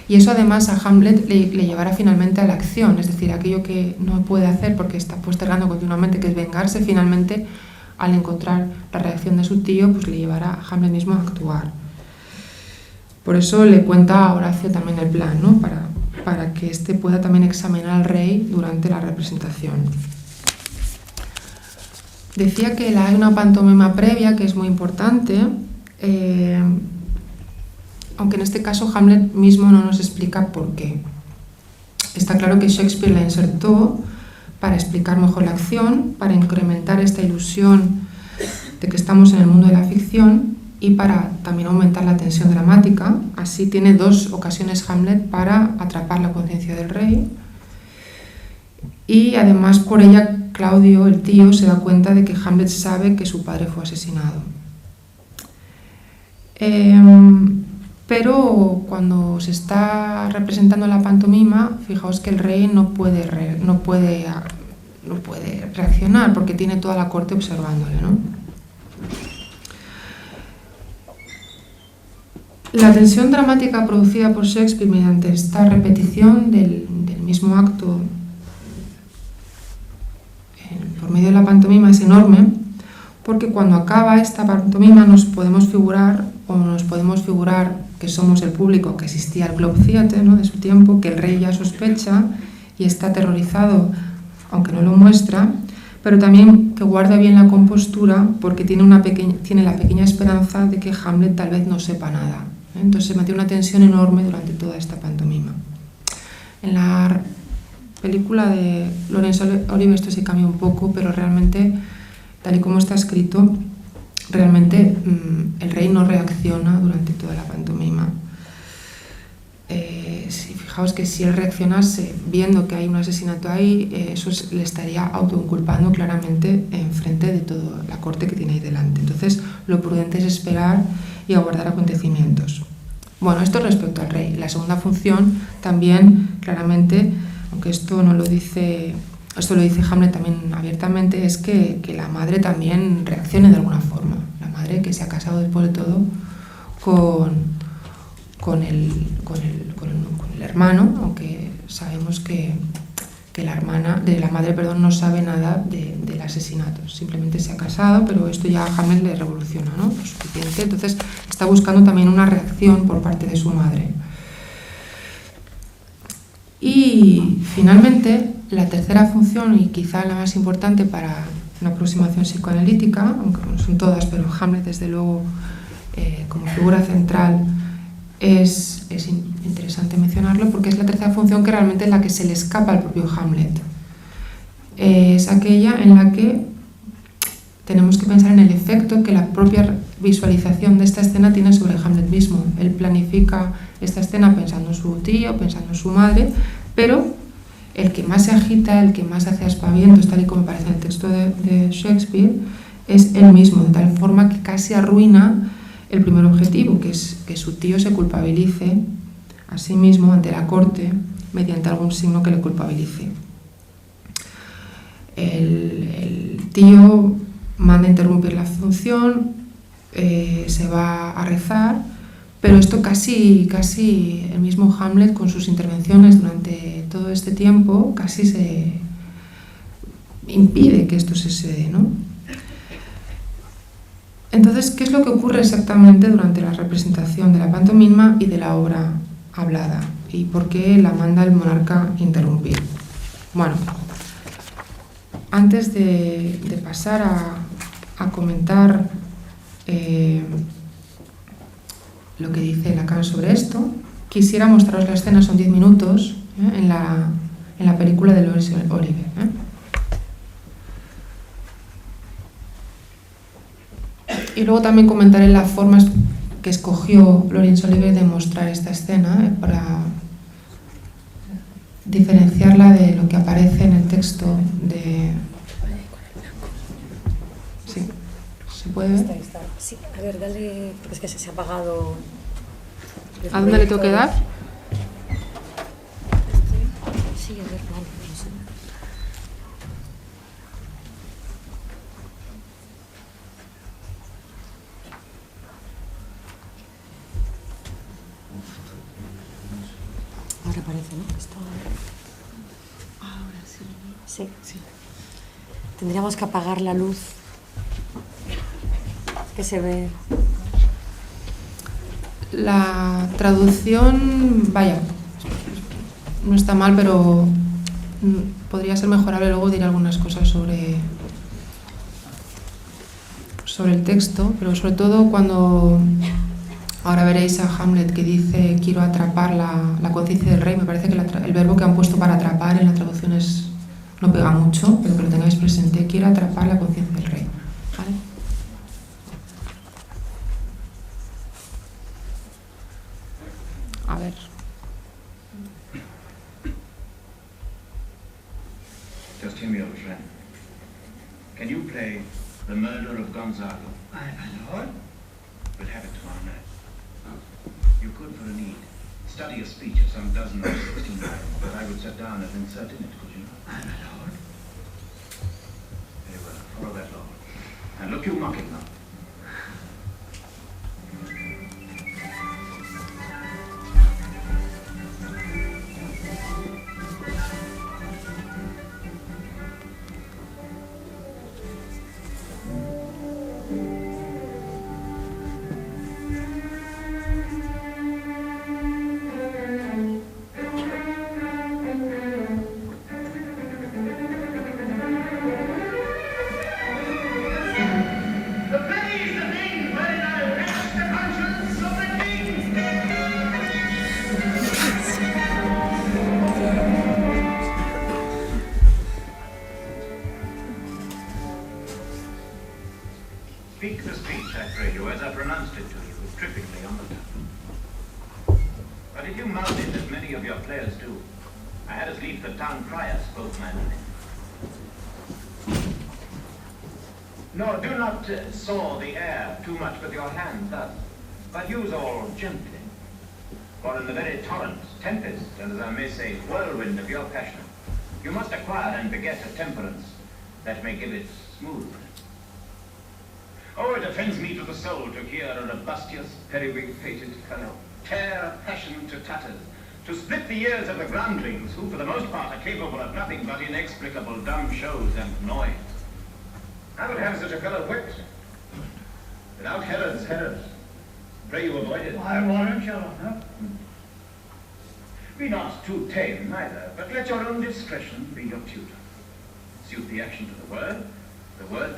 E: y eso además a Hamlet le llevará finalmente a la acción, es decir, aquello que no puede hacer porque está postergando continuamente, que es vengarse, finalmente al encontrar la reacción de su tío, pues le llevará a Hamlet mismo a actuar. Por eso le cuenta a Horacio también el plan, ¿no?, para que éste pueda también examinar al rey durante la representación. Decía que hay una pantomima previa que es muy importante, aunque en este caso Hamlet mismo no nos explica por qué. Está claro que Shakespeare la insertó para explicar mejor la acción, para incrementar esta ilusión de que estamos en el mundo de la ficción y para también aumentar la tensión dramática. Así tiene dos ocasiones Hamlet para atrapar la conciencia del rey, y además por ella Claudio, el tío, se da cuenta de que Hamlet sabe que su padre fue asesinado. Pero cuando se está representando la pantomima, fijaos que el rey no puede reaccionar porque tiene toda la corte observándole, ¿no? La tensión dramática producida por Shakespeare mediante esta repetición del mismo acto por medio de la pantomima es enorme, porque cuando acaba esta pantomima nos podemos figurar que somos el público que asistía al Globe Theatre, ¿no?, de su tiempo, que el rey ya sospecha y está aterrorizado, aunque no lo muestra, pero también que guarda bien la compostura porque tiene la pequeña esperanza de que Hamlet tal vez no sepa nada. Entonces se mantiene una tensión enorme durante toda esta pantomima. En la película de Laurence Olivier esto se cambia un poco, pero realmente, tal y como está escrito, realmente el rey no reacciona durante toda la pantomima. Fijaos que si él reaccionase viendo que hay un asesinato ahí, eso le estaría autoinculpando claramente en frente de toda la corte que tiene ahí delante. Entonces, lo prudente es esperar y aguardar acontecimientos. Bueno, esto respecto al rey. La segunda función también, claramente, aunque esto no lo dice, esto lo dice Hamlet también abiertamente, es que la madre también reaccione de alguna forma. La madre que se ha casado después de todo con el hermano, aunque sabemos que la madre no sabe nada del asesinato, simplemente se ha casado, pero esto ya a Hamlet le revoluciona, ¿no? Lo suficiente. Entonces está buscando también una reacción por parte de su madre. Y finalmente, la tercera función, y quizá la más importante para una aproximación psicoanalítica, aunque no son todas, pero Hamlet desde luego como figura central es interesante mencionarlo porque es la tercera función que realmente es la que se le escapa al propio Hamlet. Es aquella en la que tenemos que pensar en el efecto que la propia visualización de esta escena tiene sobre Hamlet mismo. Él planifica esta escena pensando en su tío, pensando en su madre, pero el que más se agita, el que más hace aspavientos, tal y como aparece en el texto de Shakespeare, es él mismo, de tal forma que casi arruina el primer objetivo, que es que su tío se culpabilice a sí mismo ante la corte mediante algún signo que le culpabilice. El tío manda interrumpir la función, se va a rezar, pero esto casi el mismo Hamlet con sus intervenciones durante todo este tiempo casi se impide que esto se dé, ¿no? Entonces, ¿qué es lo que ocurre exactamente durante la representación de la pantomima y de la obra hablada? ¿Y por qué la manda el monarca interrumpir? Bueno, antes de pasar a comentar lo que dice Lacan sobre esto, quisiera mostraros la escena, son 10 minutos, en la película de Laurence Olivier. Y luego también comentaré las formas que escogió Laurence Olivier de mostrar esta escena para diferenciarla de lo que aparece en el texto de... ¿Sí? ¿Se puede ver?
A: Está. Sí, a ver, dale, porque es que se ha apagado...
E: ¿A dónde le tengo que dar?
A: Sí, a ver, vale, no sé. Ahora parece, ¿no? Esto... Ahora sí. Sí, sí. Tendríamos que apagar la luz. Que se ve.
E: La traducción, vaya, no está mal, pero podría ser mejorable. Luego diré algunas cosas sobre el texto, pero sobre todo cuando ahora veréis a Hamlet que dice quiero atrapar la conciencia del rey. Me parece que el verbo que han puesto para atrapar en la traducción no pega mucho, pero que lo tengáis presente. Quiero atrapar la conciencia del rey. ¿Vale? A ver.
F: Just hear me, old friend. Can you play The Murder of Gonzago?
G: My lord?
F: We'll have it tomorrow night. You're good for a need. Study a speech of some dozen or 16 lines that I would set down and insert in it, could you not?
G: My lord?
F: Very well, follow that law. And look you mocking now. Speak the speech, I pray you, as I pronounced it to you, trippingly on the tongue. But if you mouth it, as many of your players do, I had as lief the town crier spoke my name. No, do not saw the air too much with your hands thus, but use all gently. For in the very torrent, tempest, and as I may say, whirlwind of your passion, you must acquire and beget a temperance that may give it smooth. Oh, it offends me to the soul to hear a robustious, periwig-fated fellow tear a passion to tatters, to split the ears of the groundlings, who for the most part are capable of nothing but inexplicable dumb shows and noise. I would have such a fellow whipped, without Herod's Herod. Pray you avoid it.
G: I warrant your honor.
F: Be not too tame neither, but let your own discretion be your tutor. Suit the action to the word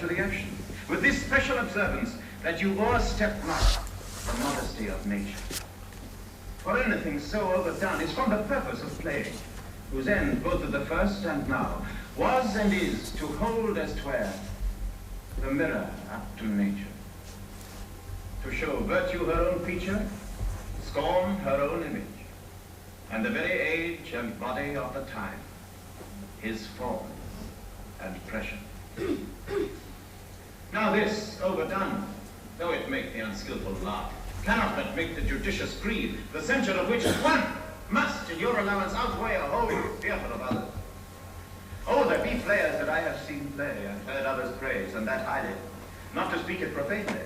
F: to the action, with this special observance that you o'erstep not the modesty of nature. For anything so overdone is from the purpose of playing, whose end both at the first and now was and is to hold as 'twere the mirror up to nature, to show virtue her own feature, scorn her own image, and the very age and body of the time, his form and pressure. Now this, overdone, though it make the unskillful laugh, cannot but make the judicious grieve, the censure of which one must, in your allowance, outweigh a whole fearful of others. Oh, there be players that I have seen play, and heard others praise, and that highly, not to speak it profanely,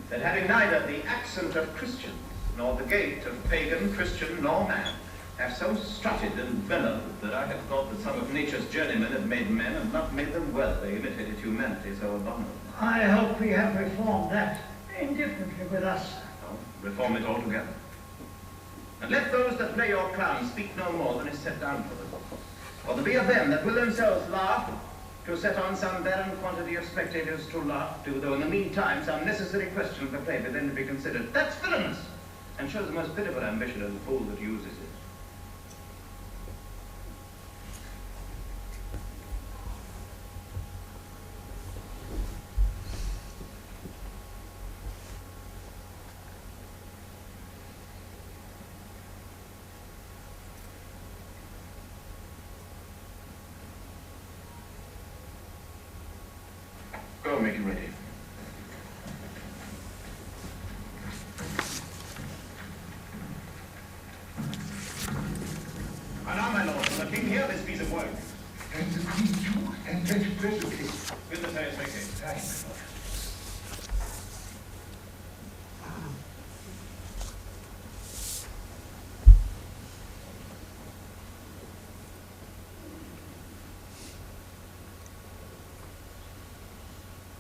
F: that having neither the accent of Christians, nor the gait of pagan, Christian, nor man, have so strutted and bellowed that I have thought that some of nature's journeymen have made men and not made them well. They imitated humanity so abominable.
G: I hope we have reformed that indifferently with us.
F: Oh, reform it altogether. And let those that play your clown speak no more than is set down for them. For there be of them that will themselves laugh to set on some barren quantity of spectators to laugh to, though in the meantime some necessary question of the play be then to be considered. That's villainous, and shows the most pitiful ambition of the fool that uses it. Go, make it ready. And now, my lord, will the king hear this piece of work?
G: And the queen too, and very presently.
F: With the fair spectator.
G: Aye, my lord.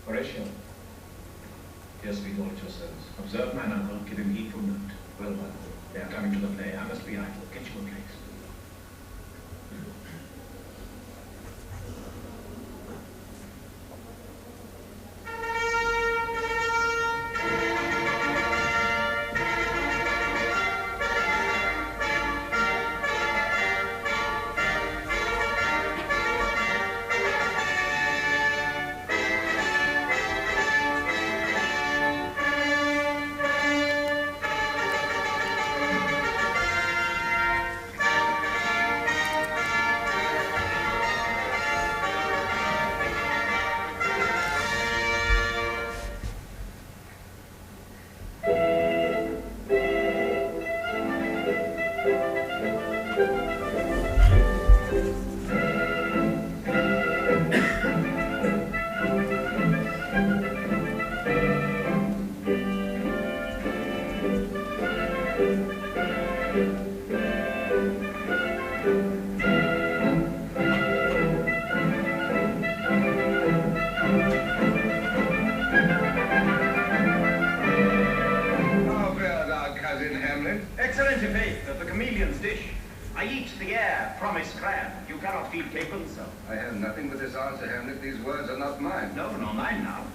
F: Horatio, here speak all at your service. Observe mine uncle, give him heedful note. Well, well, they are coming to the play. I must be idle. Get you a place.
H: I have nothing but this answer, Hamlet. These words are not mine.
F: No, nor mine now.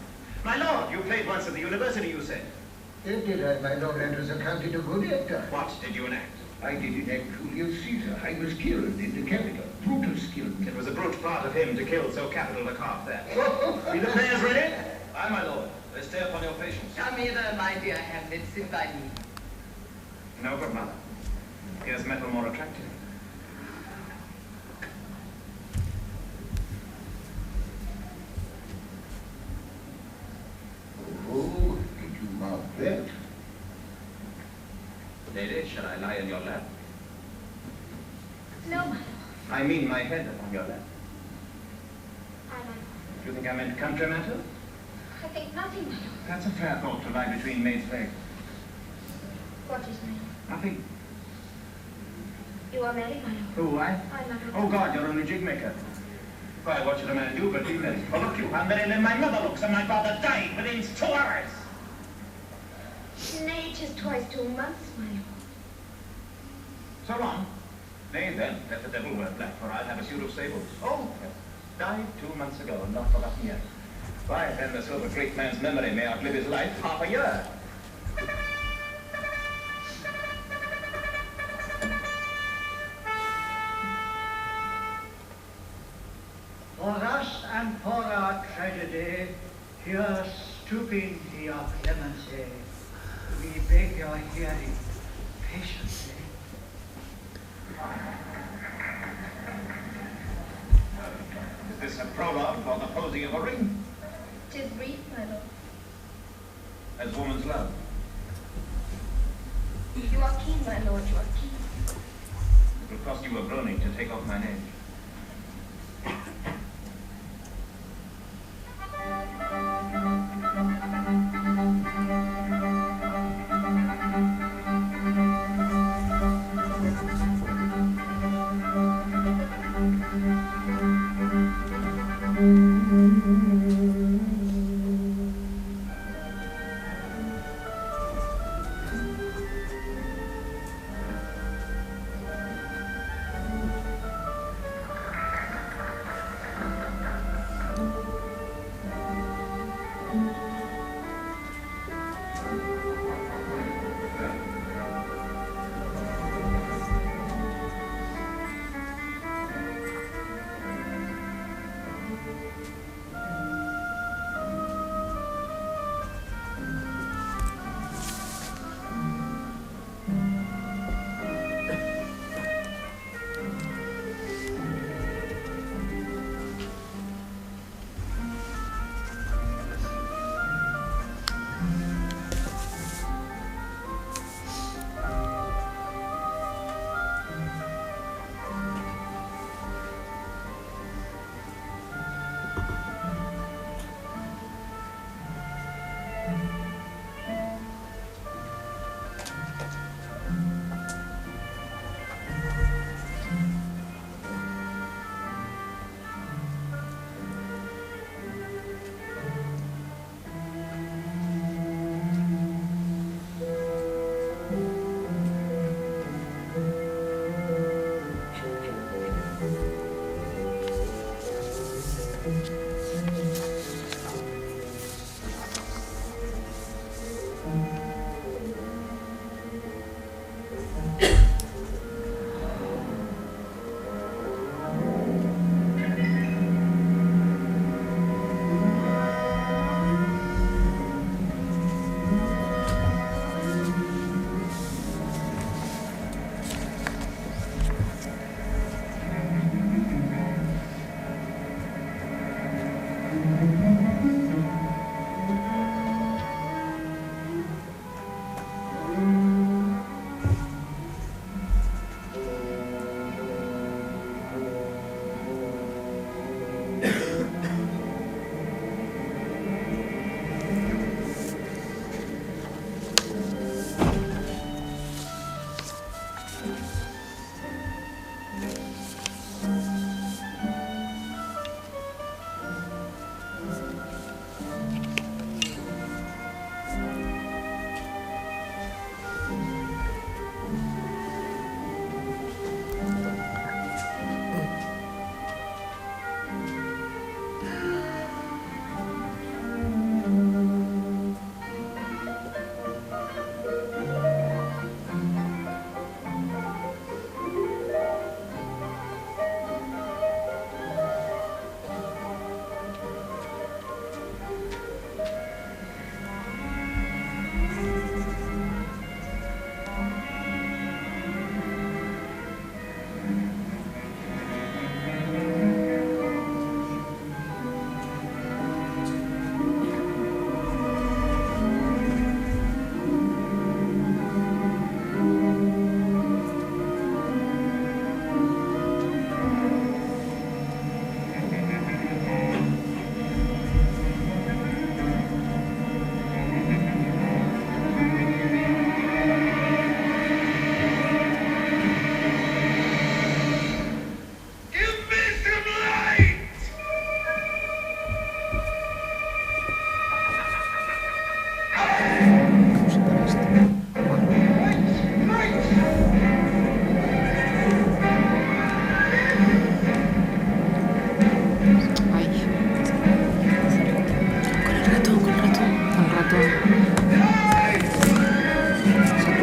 F: My lord, you played once at the university, you said.
G: Did I, my lord, and was accounted a good actor?
F: What did you enact?
G: I did enact Julius Caesar. I was killed in the Capitol. Brutus killed me.
F: It was a brute part of him to kill so capital a calf there. Be the players ready? Aye, my lord. They stay upon your
I: mit Symphonie.
F: No, but mother. Here's metal more attractive.
G: Oh, did you mount that?
F: Lady, shall I lie in your lap?
J: No, my lord.
F: I mean my head upon your lap.
J: I like
F: Do you think I meant country matters?
J: I think nothing, my lord.
F: That's a fair thought to lie between maids' legs.
J: What is, my lord?
F: Nothing.
J: You are married, my lord.
F: Who, I?
J: I, my lord.
F: Oh, God, you're only jig maker. Why, what should a man do but be married? Oh, look you, I'm married and my mother looks and my father died within 2 hours.
J: Nay, 'tis twice 2 months, my lord.
F: So long. Nay, then, let the devil wear black, for I'll have a suit of sables. Oh, yes. Died 2 months ago, and not forgotten yet. Why, then the silver great man's memory may outlive his life half a year.
K: For us and for our tragedy, here stooping to your clemency, we beg your hearing patiently.
F: Is this a prologue for the posing of a ring?
J: 'Tis brief, my lord.
F: As woman's love.
J: You are keen, my lord, you are keen.
F: It will cost you a groaning to take off my name.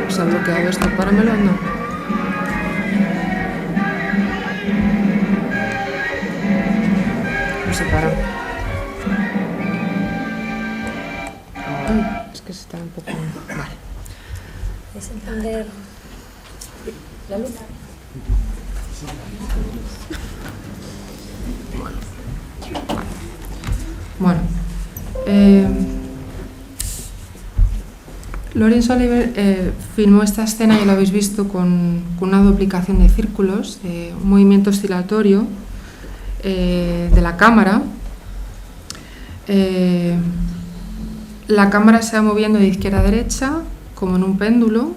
E: ¿Se ha bloqueado esto? Páramelo, no. No se para. Ay, es que se está un poco... Vale.
A: ¿Es encender la luz?
E: Bueno, Laurence Olivier filmó esta escena, ya lo habéis visto, con una duplicación de círculos, un movimiento oscilatorio de la cámara. La cámara se va moviendo de izquierda a derecha, como en un péndulo.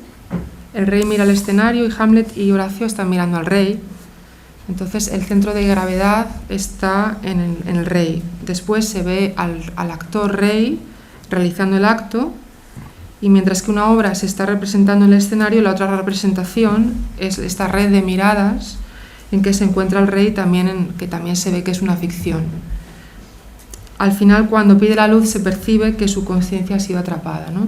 E: El rey mira al escenario y Hamlet y Horacio están mirando al rey. Entonces el centro de gravedad está en el rey. Después se ve al actor rey realizando el acto, y mientras que una obra se está representando en el escenario, la otra representación es esta red de miradas en que se encuentra el rey, que también se ve que es una ficción. Al final, cuando pide la luz, se percibe que su conciencia ha sido atrapada, ¿no?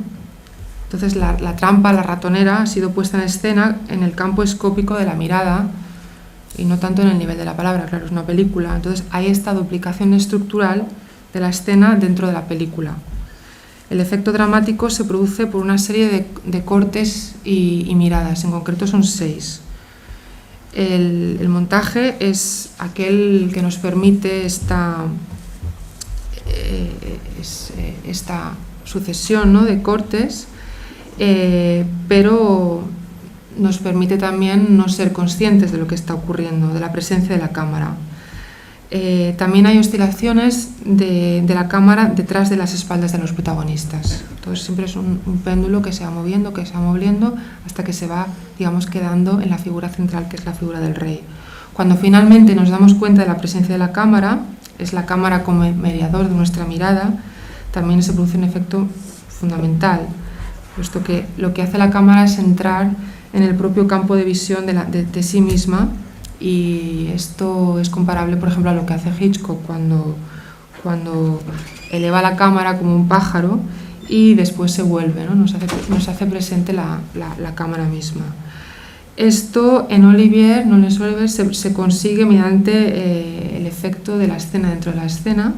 E: Entonces la trampa, la ratonera, ha sido puesta en escena en el campo escópico de la mirada y no tanto en el nivel de la palabra. Claro, es una película. Entonces hay esta duplicación estructural de la escena dentro de la película. El efecto dramático se produce por una serie de cortes y miradas, en concreto son 6. El montaje es aquel que nos permite esta sucesión, ¿no?, de cortes, pero nos permite también no ser conscientes de lo que está ocurriendo, de la presencia de la cámara. También hay oscilaciones de la cámara detrás de las espaldas de los protagonistas. Entonces siempre es un péndulo que se va moviendo, hasta que se va, digamos, quedando en la figura central, que es la figura del rey. Cuando finalmente nos damos cuenta de la presencia de la cámara, es la cámara como mediador de nuestra mirada, también se produce un efecto fundamental, puesto que lo que hace la cámara es entrar en el propio campo de visión de sí misma, y esto es comparable, por ejemplo, a lo que hace Hitchcock cuando eleva la cámara como un pájaro y después se vuelve, ¿no? Nos hace presente la cámara misma. Esto en Laurence Olivier se consigue mediante el efecto de la escena dentro de la escena.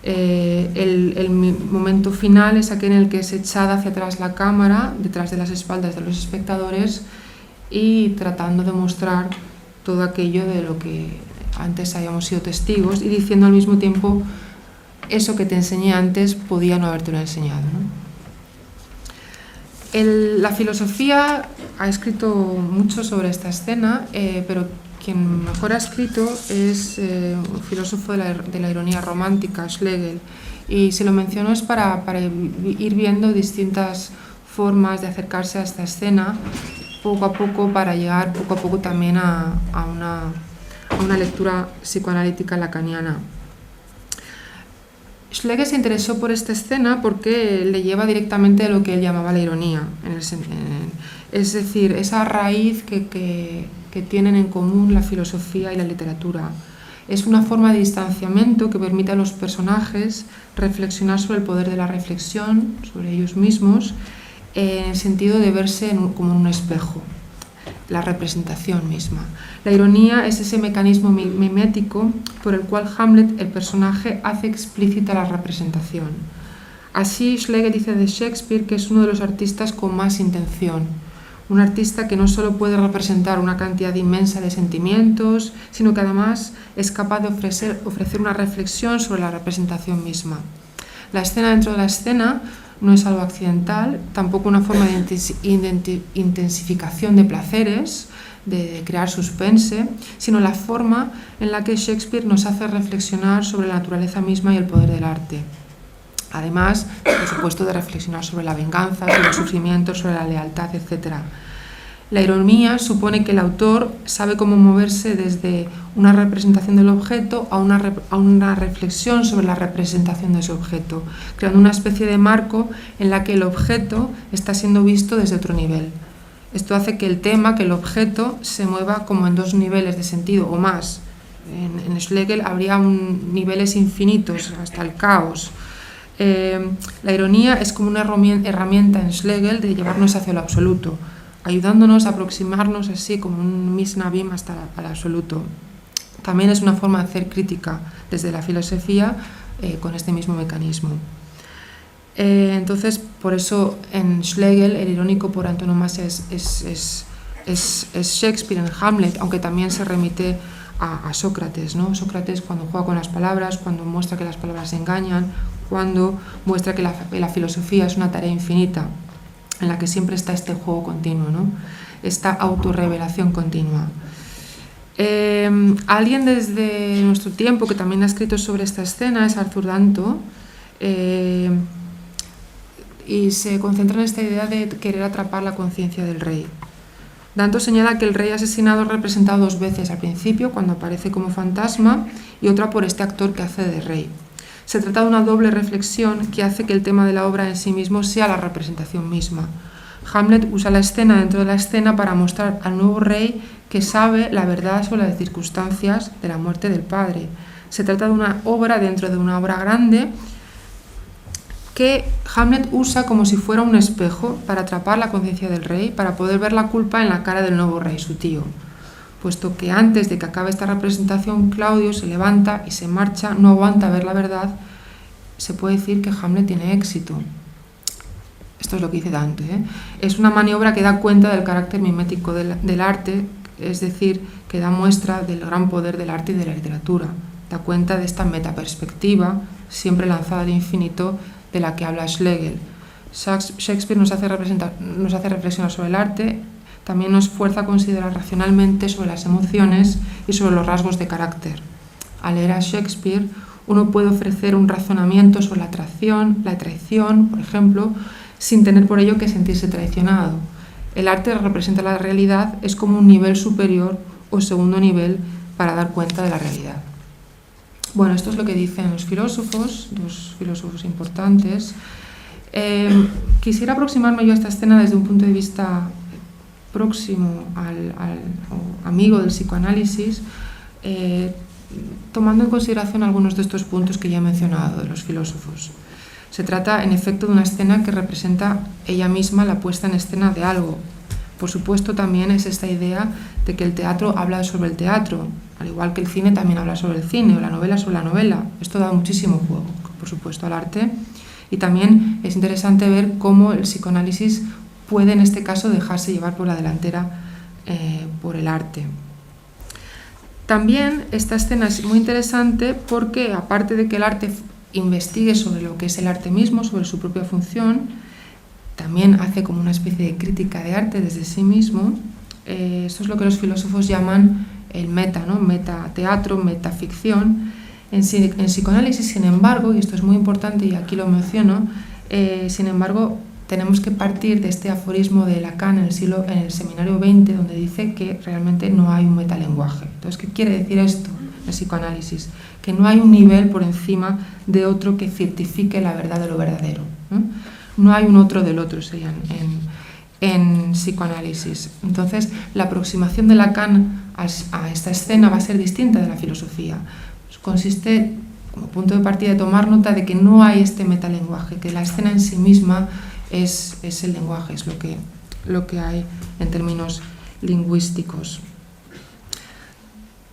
E: El momento final es aquel en el que es echada hacia atrás la cámara, detrás de las espaldas de los espectadores, y tratando de mostrar todo aquello de lo que antes habíamos sido testigos, y diciendo al mismo tiempo: eso que te enseñé antes podía no habértelo enseñado, ¿no? La filosofía ha escrito mucho sobre esta escena, pero quien mejor ha escrito es un filósofo de la ironía romántica, Schlegel, y se lo menciono es para ir viendo distintas formas de acercarse a esta escena poco a poco, para llegar poco a poco también a una lectura psicoanalítica lacaniana. Schlegel se interesó por esta escena porque le lleva directamente a lo que él llamaba la ironía, es decir, esa raíz que tienen en común la filosofía y la literatura. Es una forma de distanciamiento que permite a los personajes reflexionar sobre el poder de la reflexión, sobre ellos mismos, en el sentido de verse como en un espejo, la representación misma. La ironía es ese mecanismo mimético por el cual Hamlet, el personaje, hace explícita la representación. Así, Schlegel dice de Shakespeare que es uno de los artistas con más intención, un artista que no solo puede representar una cantidad inmensa de sentimientos, sino que además es capaz de ofrecer una reflexión sobre la representación misma. La escena dentro de la escena no es algo accidental, tampoco una forma de intensificación de placeres, de crear suspense, sino la forma en la que Shakespeare nos hace reflexionar sobre la naturaleza misma y el poder del arte. Además, por supuesto, de reflexionar sobre la venganza, sobre el sufrimiento, sobre la lealtad, etc. La ironía supone que el autor sabe cómo moverse desde una representación del objeto a una reflexión sobre la representación de ese objeto, creando una especie de marco en la que el objeto está siendo visto desde otro nivel. Esto hace que el tema, que el objeto, se mueva como en 2 niveles de sentido o más. En Schlegel habría niveles infinitos, hasta el caos. La ironía es como una herramienta en Schlegel de llevarnos hacia lo absoluto, ayudándonos a aproximarnos así como un misnabim hasta el absoluto. También es una forma de hacer crítica desde la filosofía con este mismo mecanismo. Entonces, por eso en Schlegel el irónico por antonomasia es Shakespeare en Hamlet, aunque también se remite a Sócrates, ¿no? Sócrates cuando juega con las palabras, cuando muestra que las palabras engañan, cuando muestra que la filosofía es una tarea infinita en la que siempre está este juego continuo, ¿no? Esta autorrevelación continua. Alguien desde nuestro tiempo que también ha escrito sobre esta escena es Arthur Danto, y se concentra en esta idea de querer atrapar la conciencia del rey. Danto señala que el rey asesinado es representado 2 veces, al principio cuando aparece como fantasma y otra por este actor que hace de rey. Se trata de una doble reflexión que hace que el tema de la obra en sí mismo sea la representación misma. Hamlet usa la escena dentro de la escena para mostrar al nuevo rey que sabe la verdad sobre las circunstancias de la muerte del padre. Se trata de una obra dentro de una obra grande que Hamlet usa como si fuera un espejo para atrapar la conciencia del rey, para poder ver la culpa en la cara del nuevo rey, su tío. Puesto que antes de que acabe esta representación, Claudio se levanta y se marcha, no aguanta ver la verdad, se puede decir que Hamlet tiene éxito. Esto es lo que dice Dante, ¿eh? Es una maniobra que da cuenta del carácter mimético del arte, es decir, que da muestra del gran poder del arte y de la literatura. Da cuenta de esta metaperspectiva, siempre lanzada al infinito, de la que habla Schlegel. Shakespeare nos hace reflexionar sobre el arte, también nos fuerza a considerar racionalmente sobre las emociones y sobre los rasgos de carácter. Al leer a Shakespeare, uno puede ofrecer un razonamiento sobre la atracción, la traición, por ejemplo, sin tener por ello que sentirse traicionado. El arte representa la realidad, es como un nivel superior o segundo nivel para dar cuenta de la realidad. Bueno, esto es lo que dicen los filósofos, 2 filósofos importantes. Quisiera aproximarme yo a esta escena desde un punto de vista próximo o amigo del psicoanálisis, tomando en consideración algunos de estos puntos que ya he mencionado de los filósofos. Se trata, en efecto, de una escena que representa ella misma la puesta en escena de algo. Por supuesto, también es esta idea de que el teatro habla sobre el teatro, al igual que el cine también habla sobre el cine, o la novela sobre la novela. Esto da muchísimo juego, por supuesto, al arte. Y también es interesante ver cómo el psicoanálisis puede, en este caso, dejarse llevar por la delantera por el arte. También esta escena es muy interesante porque, aparte de que el arte investigue sobre lo que es el arte mismo, sobre su propia función, también hace como una especie de crítica de arte desde sí mismo. Esto es lo que los filósofos llaman el meta, ¿no? Metateatro, metaficción. En psicoanálisis, sin embargo, y esto es muy importante y aquí lo menciono, sin embargo, tenemos que partir de este aforismo de Lacan en el seminario 20, donde dice que realmente no hay un metalenguaje. Entonces, ¿qué quiere decir esto en el psicoanálisis? Que no hay un nivel por encima de otro que certifique la verdad de lo verdadero, ¿no? No hay un otro del otro, serían en psicoanálisis. Entonces, la aproximación de Lacan a esta escena va a ser distinta de la filosofía. Consiste, como punto de partida, de tomar nota de que no hay este metalenguaje, que la escena en sí misma es el lenguaje, es lo que hay en términos lingüísticos.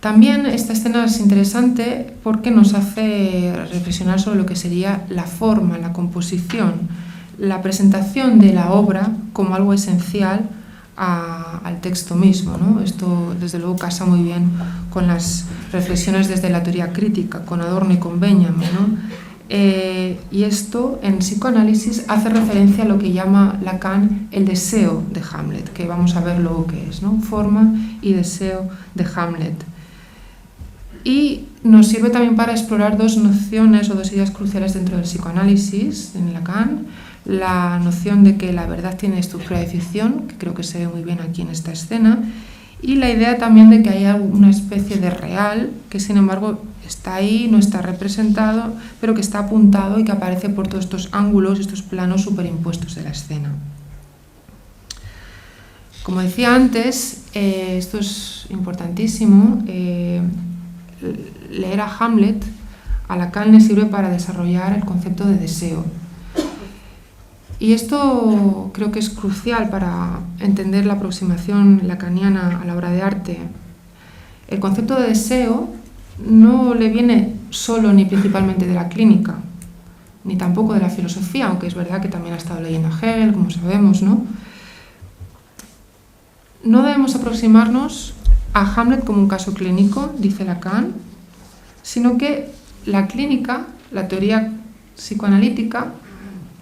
E: También esta escena es interesante porque nos hace reflexionar sobre lo que sería la forma, la composición, la presentación de la obra como algo esencial al texto mismo, ¿no? Esto desde luego casa muy bien con las reflexiones desde la teoría crítica, con Adorno y con Benjamin, ¿no? Y esto en psicoanálisis hace referencia a lo que llama Lacan el deseo de Hamlet, que vamos a ver luego qué es, ¿no? Forma y deseo de Hamlet. Y nos sirve también para explorar 2 nociones o 2 ideas cruciales dentro del psicoanálisis en Lacan. La noción de que la verdad tiene estructura de ficción, que creo que se ve muy bien aquí en esta escena, y la idea también de que hay una especie de real que sin embargo está ahí, no está representado, pero que está apuntado y que aparece por todos estos ángulos, estos planos superimpuestos de la escena. Como decía antes, esto es importantísimo, leer a Hamlet a Lacan le sirve para desarrollar el concepto de deseo. Y esto creo que es crucial para entender la aproximación lacaniana a la obra de arte. El concepto de deseo no le viene solo ni principalmente de la clínica, ni tampoco de la filosofía, aunque es verdad que también ha estado leyendo a Hegel, como sabemos, ¿no? No debemos aproximarnos a Hamlet como un caso clínico, dice Lacan, sino que la clínica, la teoría psicoanalítica,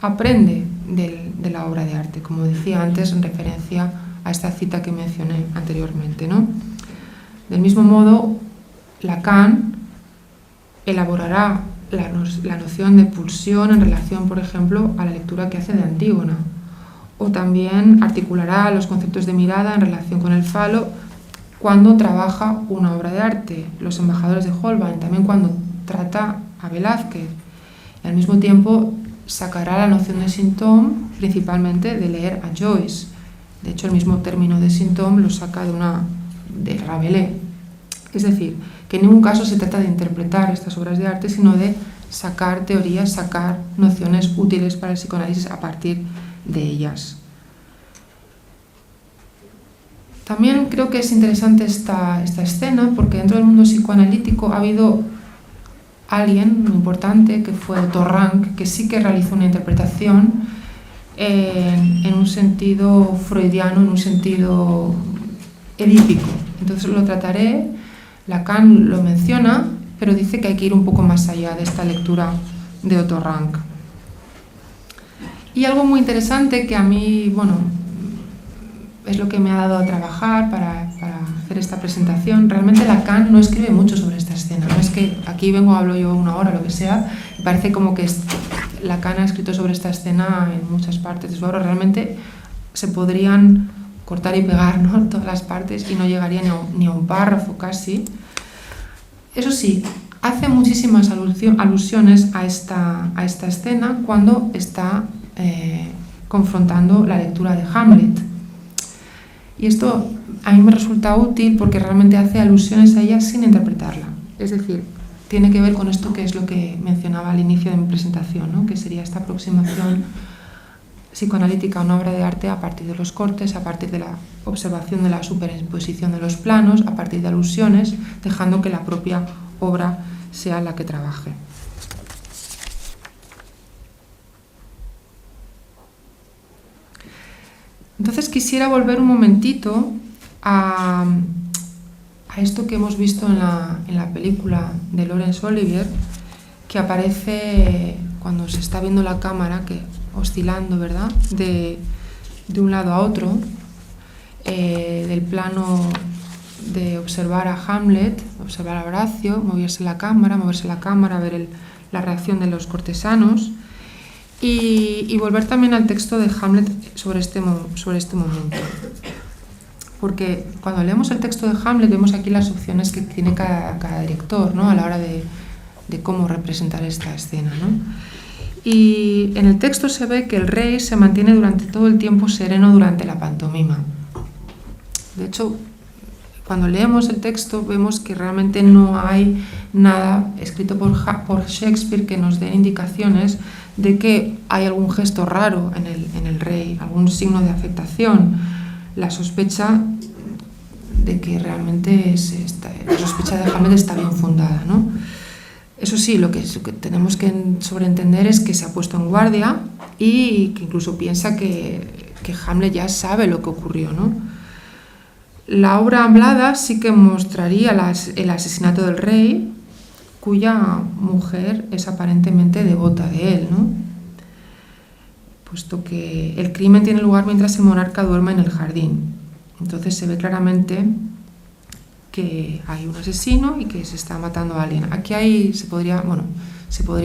E: aprende de la obra de arte, como decía antes en referencia a esta cita que mencioné anteriormente, ¿no? Del mismo modo, Lacan elaborará la noción de pulsión en relación, por ejemplo, a la lectura que hace de Antígona, o también articulará los conceptos de mirada en relación con el falo cuando trabaja una obra de arte, Los embajadores de Holbein, también cuando trata a Velázquez. Y al mismo tiempo sacará la noción de symptôme principalmente de leer a Joyce. De hecho, el mismo término de symptôme lo saca de Rabelais. Es decir, que en ningún caso se trata de interpretar estas obras de arte, sino de sacar teorías, sacar nociones útiles para el psicoanálisis a partir de ellas. También creo que es interesante esta escena porque dentro del mundo psicoanalítico ha habido alguien muy importante que fue Otto Rank, que sí que realizó una interpretación en un sentido freudiano, en un sentido edípico. Entonces lo trataré. Lacan lo menciona, pero dice que hay que ir un poco más allá de esta lectura de Otto Rank. Y algo muy interesante que a mí, es lo que me ha dado a trabajar para hacer esta presentación. Realmente Lacan no escribe mucho sobre esta escena. No es que aquí hablo yo una hora, lo que sea, y parece como que Lacan ha escrito sobre esta escena en muchas partes de su obra. Realmente se podrían cortar y pegar, ¿no?, todas las partes y no llegaría ni a un párrafo casi. Eso sí, hace muchísimas alusiones a esta escena cuando está confrontando la lectura de Hamlet. Y esto a mí me resulta útil porque realmente hace alusiones a ella sin interpretarla. Es decir, tiene que ver con esto que es lo que mencionaba al inicio de mi presentación, ¿no?, que sería esta aproximación psicoanalítica a una obra de arte a partir de los cortes, a partir de la observación de la superimposición de los planos, a partir de alusiones, dejando que la propia obra sea la que trabaje. Entonces quisiera volver un momentito a esto que hemos visto en la película de Laurence Olivier, que aparece cuando se está viendo la cámara, que oscilando, ¿verdad?, de un lado a otro, del plano de observar a Hamlet, observar a Horacio, moverse la cámara, ver la reacción de los cortesanos y volver también al texto de Hamlet sobre este momento. Porque cuando leemos el texto de Hamlet vemos aquí las opciones que tiene cada director, ¿no?, a la hora de cómo representar esta escena, ¿no? Y en el texto se ve que el rey se mantiene durante todo el tiempo sereno durante la pantomima. De hecho, cuando leemos el texto vemos que realmente no hay nada escrito por Shakespeare que nos dé indicaciones de que hay algún gesto raro en el rey, algún signo de afectación. La sospecha de que realmente la sospecha de Hamlet está bien fundada, ¿no? Eso sí, lo que tenemos que sobreentender es que se ha puesto en guardia y que incluso piensa que Hamlet ya sabe lo que ocurrió, ¿no? La obra hablada sí que mostraría el asesinato del rey, cuya mujer es aparentemente devota de él, ¿no?, puesto que el crimen tiene lugar mientras el monarca duerme en el jardín. Entonces se ve claramente que hay un asesino y que se está matando a alguien. Aquí se podría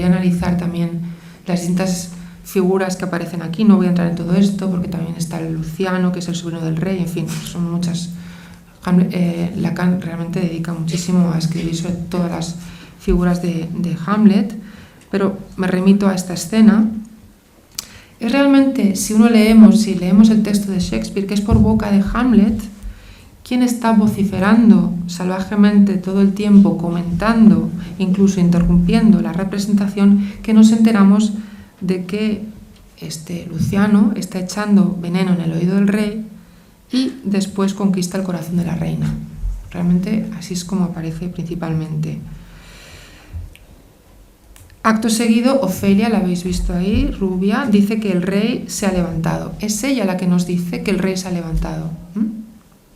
E: analizar también las distintas figuras que aparecen aquí. No voy a entrar en todo esto porque también está el Luciano, que es el sobrino del rey, en fin, son muchas. Lacan realmente dedica muchísimo a escribir sobre todas las figuras de Hamlet, pero me remito a esta escena. Es realmente, si leemos el texto de Shakespeare, que es por boca de Hamlet ¿Quién está vociferando salvajemente todo el tiempo, comentando, incluso interrumpiendo la representación, que nos enteramos de que Luciano está echando veneno en el oído del rey y después conquista el corazón de la reina? Realmente así es como aparece principalmente. Acto seguido, Ofelia, la habéis visto ahí, rubia, dice que el rey se ha levantado. Es ella la que nos dice que el rey se ha levantado.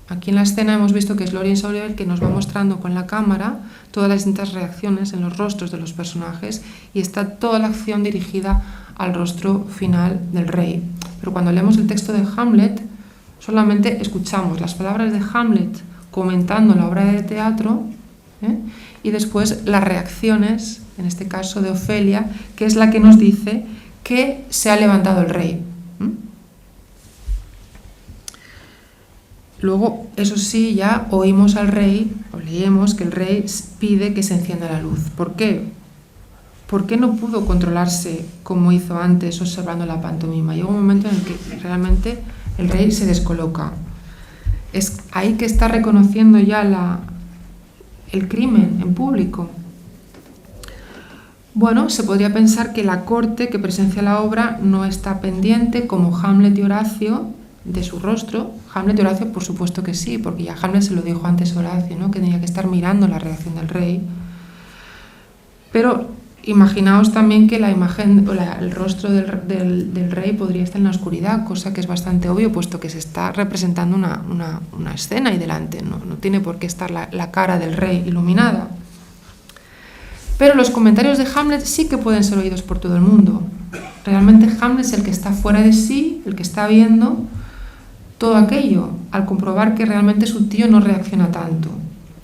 E: Aquí en la escena hemos visto que es Laurence Olivier que nos va mostrando con la cámara todas las distintas reacciones en los rostros de los personajes y está toda la acción dirigida al rostro final del rey. Pero cuando leemos el texto de Hamlet, solamente escuchamos las palabras de Hamlet comentando la obra de teatro, y después las reacciones, en este caso de Ofelia, que es la que nos dice que se ha levantado el rey. Luego, eso sí, ya oímos al rey, o leemos que el rey pide que se encienda la luz. ¿Por qué? ¿Por qué no pudo controlarse como hizo antes observando la pantomima? Llega un momento en el que realmente el rey se descoloca. Es ahí que está reconociendo ya el crimen en público. Bueno, se podría pensar que la corte que presencia la obra no está pendiente, como Hamlet y Horacio, de su rostro. Hamlet y Horacio, por supuesto que sí, porque ya Hamlet se lo dijo antes a Horacio, ¿no? Que tenía que estar mirando la reacción del rey. Pero imaginaos también que la imagen, el rostro del rey podría estar en la oscuridad, cosa que es bastante obvio, puesto que se está representando una escena ahí delante, no tiene por qué estar la cara del rey iluminada. Pero los comentarios de Hamlet sí que pueden ser oídos por todo el mundo. Realmente Hamlet es el que está fuera de sí, el que está viendo todo aquello, al comprobar que realmente su tío no reacciona tanto.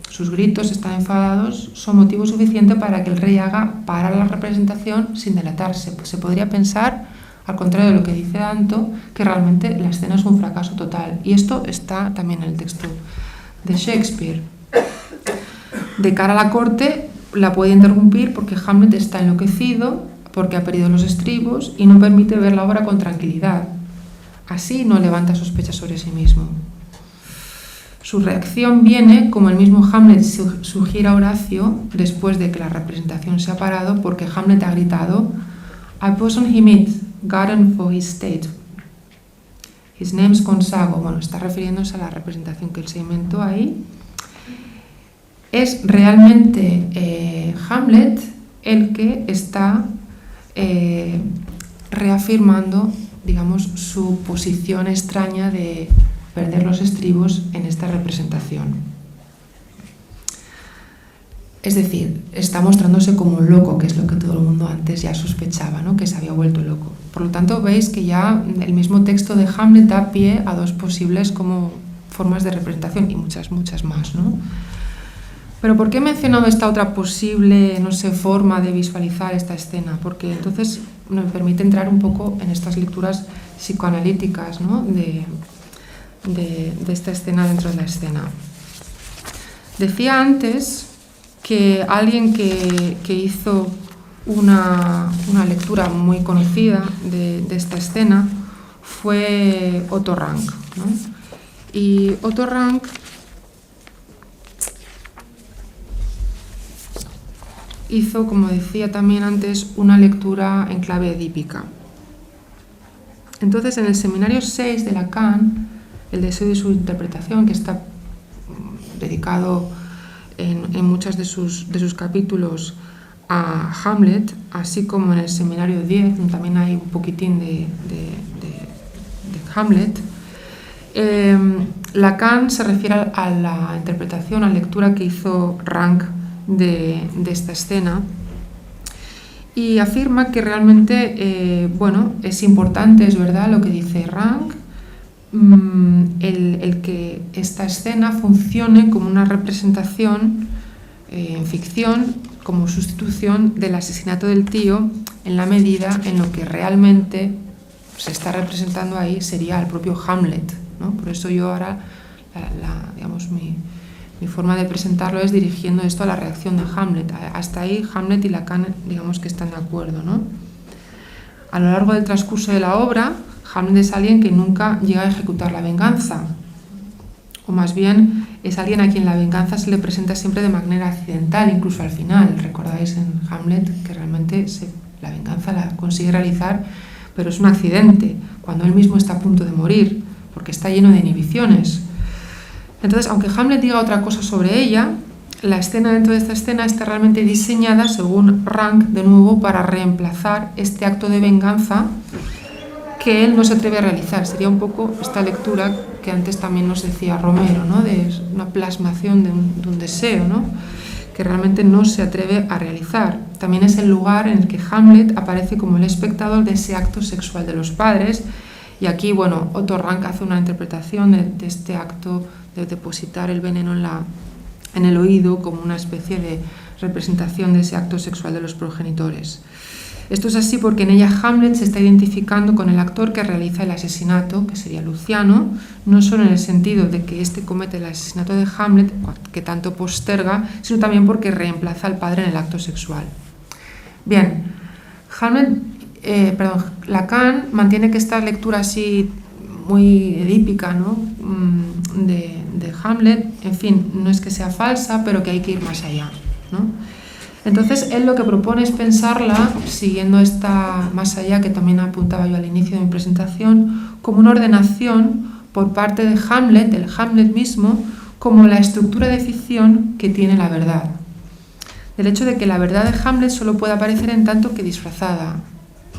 E: Sus gritos, están enfadados, son motivo suficiente para que el rey haga parar la representación sin delatarse. Pues se podría pensar, al contrario de lo que dice Danto, que realmente la escena es un fracaso total. Y esto está también en el texto de Shakespeare. De cara a la corte, la puede interrumpir porque Hamlet está enloquecido, porque ha perdido los estribos y no permite ver la obra con tranquilidad. Así no levanta sospechas sobre sí mismo. Su reacción viene, como el mismo Hamlet sugiere a Horacio, después de que la representación se ha parado, porque Hamlet ha gritado "I person him it, gotten for his state. His name's Consago". Bueno, está refiriéndose a la representación que él se inventó ahí. Es realmente Hamlet el que está reafirmando, digamos, su posición extraña de perder los estribos en esta representación. Es decir, está mostrándose como un loco, que es lo que todo el mundo antes ya sospechaba, ¿no? Que se había vuelto loco. Por lo tanto, veis que ya el mismo texto de Hamlet da pie a dos posibles como formas de representación y muchas más, ¿no? Pero ¿por qué he mencionado esta otra posible, no sé, forma de visualizar esta escena? Porque entonces me permite entrar un poco en estas lecturas psicoanalíticas, ¿no? de esta escena dentro de la escena. Decía antes que alguien que hizo una lectura muy conocida de esta escena fue Otto Rank, ¿no? Y Otto Rank hizo, como decía también antes, una lectura en clave edípica. Entonces, en el seminario 6 de Lacan, el deseo y su interpretación, que está dedicado en muchos de sus capítulos a Hamlet, así como en el seminario 10, donde también hay un poquitín de Hamlet, Lacan se refiere a la interpretación, a la lectura que hizo Rank de esta escena y afirma que realmente, es importante, es verdad lo que dice Rank, el que esta escena funcione como una representación en ficción, como sustitución del asesinato del tío, en la medida en lo que realmente se está representando ahí sería el propio Hamlet, ¿no? Por eso yo ahora, mi forma de presentarlo es dirigiendo esto a la reacción de Hamlet. Hasta ahí Hamlet y Lacan, digamos que están de acuerdo, ¿no? A lo largo del transcurso de la obra, Hamlet es alguien que nunca llega a ejecutar la venganza, o más bien es alguien a quien la venganza se le presenta siempre de manera accidental, incluso al final. Recordáis en Hamlet que realmente la venganza la consigue realizar, pero es un accidente, cuando él mismo está a punto de morir, porque está lleno de inhibiciones. Entonces, aunque Hamlet diga otra cosa sobre ella, la escena dentro de esta escena está realmente diseñada, según Rank, de nuevo, para reemplazar este acto de venganza que él no se atreve a realizar. Sería un poco esta lectura que antes también nos decía Romero, ¿no? De una plasmación de un deseo, ¿no? Que realmente no se atreve a realizar. También es el lugar en el que Hamlet aparece como el espectador de ese acto sexual de los padres. Y aquí, bueno, Otto Rank hace una interpretación de este acto de depositar el veneno en el oído como una especie de representación de ese acto sexual de los progenitores. Esto es así porque en ella Hamlet se está identificando con el actor que realiza el asesinato, que sería Luciano, no solo en el sentido de que éste comete el asesinato de Hamlet, que tanto posterga, sino también porque reemplaza al padre en el acto sexual. Bien, Lacan mantiene que esta lectura así muy edípica, ¿no? de Hamlet, en fin, no es que sea falsa, pero que hay que ir más allá, ¿no? Entonces, él lo que propone es pensarla, siguiendo esta más allá que también apuntaba yo al inicio de mi presentación, como una ordenación por parte de Hamlet, el Hamlet mismo, como la estructura de ficción que tiene la verdad. Del hecho de que la verdad de Hamlet solo puede aparecer en tanto que disfrazada,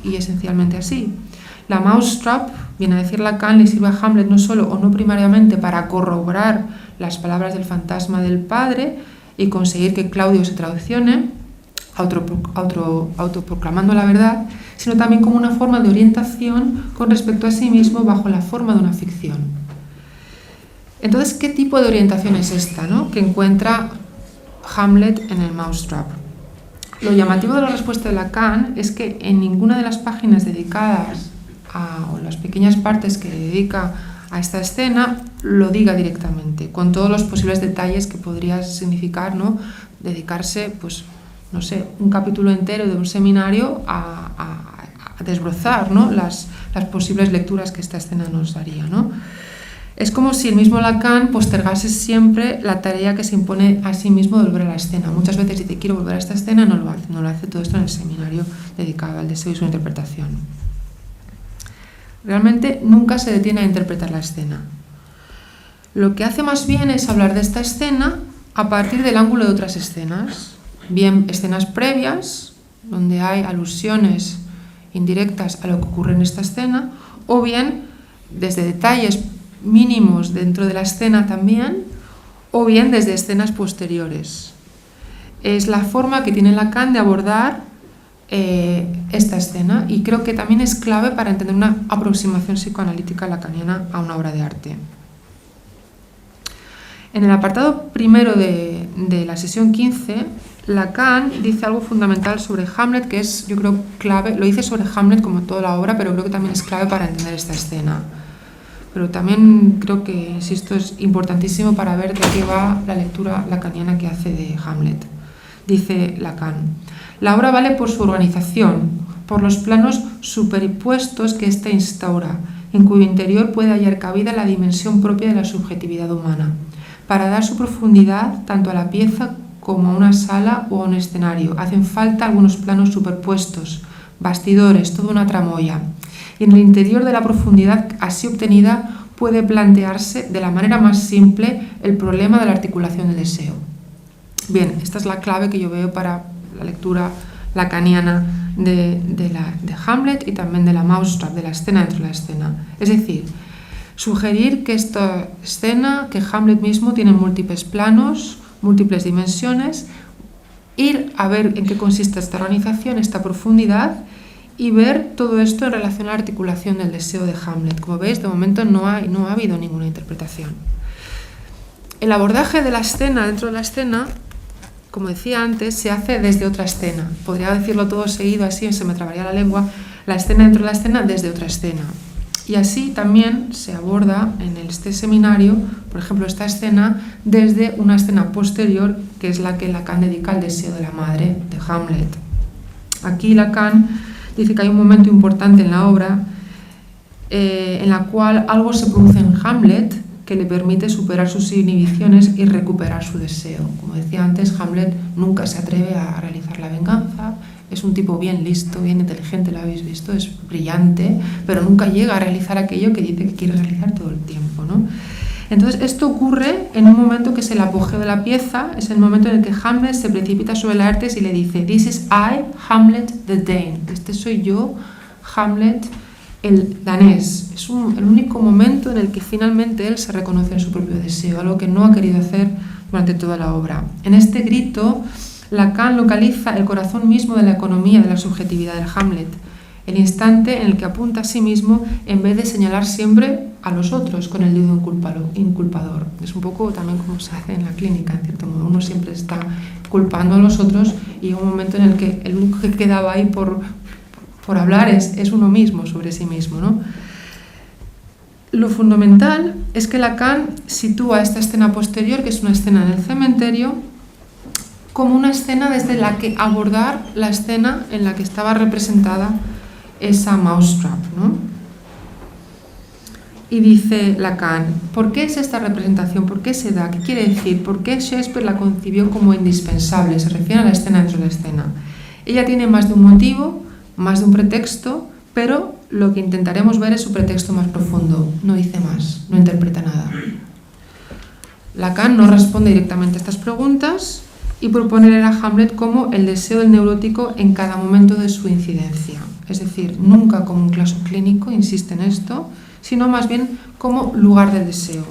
E: y esencialmente así. La mousetrap, viene a decir Lacan, le sirve a Hamlet no solo o no primariamente para corroborar las palabras del fantasma del padre y conseguir que Claudio se traicione, autoproclamando la verdad, sino también como una forma de orientación con respecto a sí mismo bajo la forma de una ficción. Entonces, ¿qué tipo de orientación es esta, ¿no? que encuentra Hamlet en el mousetrap? Lo llamativo de la respuesta de Lacan es que en ninguna de las páginas dedicadas o las pequeñas partes que dedica a esta escena lo diga directamente, con todos los posibles detalles que podría significar, ¿no? dedicarse, pues, no sé, un capítulo entero de un seminario a desbrozar, ¿no? las posibles lecturas que esta escena nos daría, ¿no? Es como si el mismo Lacan postergase siempre la tarea que se impone a sí mismo de volver a la escena. Muchas veces dice, quiero volver a esta escena, no lo hace todo esto en el seminario dedicado al deseo y su interpretación. Realmente nunca se detiene a interpretar la escena. Lo que hace más bien es hablar de esta escena a partir del ángulo de otras escenas, bien escenas previas, donde hay alusiones indirectas a lo que ocurre en esta escena, o bien desde detalles mínimos dentro de la escena también, o bien desde escenas posteriores. Es la forma que tiene Lacan de abordar esta escena, y creo que también es clave para entender una aproximación psicoanalítica lacaniana a una obra de arte. En el apartado primero de la sesión 15, Lacan dice algo fundamental sobre Hamlet, que es, yo creo, clave. Lo dice sobre Hamlet como toda la obra, pero creo que también es clave para entender esta escena. Pero también creo que, insisto, es importantísimo para ver de qué va la lectura lacaniana que hace de Hamlet. Dice Lacan: la obra vale por su organización, por los planos superpuestos que ésta instaura, en cuyo interior puede hallar cabida la dimensión propia de la subjetividad humana, para dar su profundidad tanto a la pieza como a una sala o a un escenario. Hacen falta algunos planos superpuestos, bastidores, toda una tramoya. Y en el interior de la profundidad así obtenida puede plantearse de la manera más simple el problema de la articulación del deseo. Bien, esta es la clave que yo veo para la lectura lacaniana de Hamlet y también de la mousetrap, de la escena dentro de la escena. Es decir, sugerir que esta escena, que Hamlet mismo tiene múltiples planos, múltiples dimensiones, ir a ver en qué consiste esta organización, esta profundidad, y ver todo esto en relación a la articulación del deseo de Hamlet. Como veis, de momento no ha habido ninguna interpretación. El abordaje de la escena dentro de la escena, como decía antes, se hace desde otra escena. Podría decirlo todo seguido, así se me trabaría la lengua. La escena dentro de la escena desde otra escena. Y así también se aborda en este seminario, por ejemplo, esta escena desde una escena posterior, que es la que Lacan dedica al deseo de la madre de Hamlet. Aquí Lacan dice que hay un momento importante en la obra en la cual algo se produce en Hamlet que le permite superar sus inhibiciones y recuperar su deseo. Como decía antes, Hamlet nunca se atreve a realizar la venganza. Es un tipo bien listo, bien inteligente, lo habéis visto, es brillante, pero nunca llega a realizar aquello que dice que quiere realizar todo el tiempo, ¿no? Entonces, esto ocurre en un momento que es el apogeo de la pieza, es el momento en el que Hamlet se precipita sobre Laertes y le dice: "This is I, Hamlet the Dane". Este soy yo, Hamlet el danés. Es el único momento en el que finalmente él se reconoce en su propio deseo, algo que no ha querido hacer durante toda la obra. En este grito, Lacan localiza el corazón mismo de la economía de la subjetividad del Hamlet, el instante en el que apunta a sí mismo en vez de señalar siempre a los otros con el dedo inculpador. Es un poco también como se hace en la clínica, en cierto modo. Uno siempre está culpando a los otros y llega un momento en el que el único que quedaba ahí por hablar es uno mismo sobre sí mismo, ¿no? Lo fundamental es que Lacan sitúa esta escena posterior, que es una escena en el cementerio, como una escena desde la que abordar la escena en la que estaba representada esa mousetrap, ¿no? Y dice Lacan: ¿por qué es esta representación? ¿Por qué se da? ¿Qué quiere decir? ¿Por qué Shakespeare la concibió como indispensable? Se refiere a la escena dentro de la escena. Ella tiene más de un motivo, más de un pretexto, pero lo que intentaremos ver es su pretexto más profundo. No dice más, no interpreta nada. Lacan no responde directamente a estas preguntas y propone leer a Hamlet como el deseo del neurótico en cada momento de su incidencia. Es decir, nunca como un caso clínico, insiste en esto, sino más bien como lugar del deseo,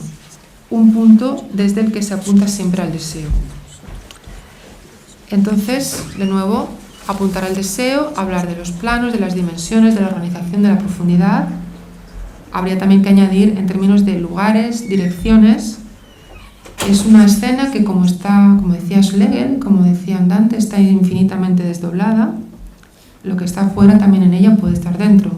E: un punto desde el que se apunta siempre al deseo. Entonces, de nuevo, apuntar al deseo, hablar de los planos, de las dimensiones, de la organización, de la profundidad. Habría también que añadir en términos de lugares, direcciones. Es una escena que, como decía Schlegel, como decía Dante, está infinitamente desdoblada. Lo que está fuera también en ella puede estar dentro.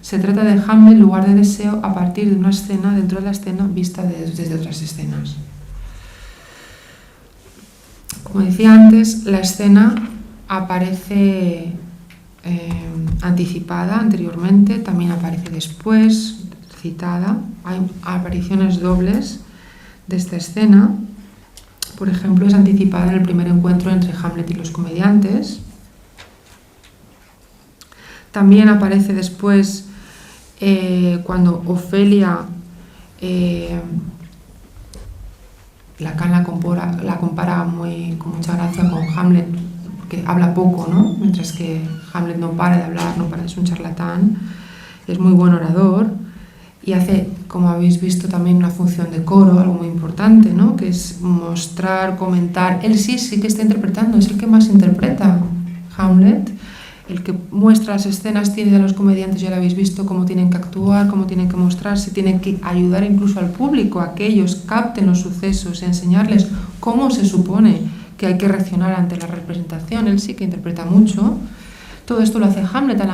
E: Se trata de Hamlet, lugar de deseo, a partir de una escena dentro de la escena vista desde otras escenas. Como decía antes, la escena aparece anticipada anteriormente, también aparece después, citada. Hay apariciones dobles de esta escena. Por ejemplo, es anticipada en el primer encuentro entre Hamlet y los comediantes. También aparece después cuando Ofelia, Lacan la compara con mucha gracia con Hamlet, que habla poco, ¿no? Mientras que Hamlet no para de hablar, no para, es un charlatán, es muy buen orador y hace, como habéis visto, también una función de coro, algo muy importante, ¿no? Que es mostrar, comentar. Él sí que está interpretando, es el que más interpreta, Hamlet, el que muestra las escenas, tiene a los comediantes, ya lo habéis visto, cómo tienen que actuar, cómo tienen que mostrarse, tienen que ayudar incluso al público a que ellos capten los sucesos, enseñarles cómo se supone que hay que reaccionar ante la representación. Él sí que interpreta mucho. Todo esto lo hace Hamlet a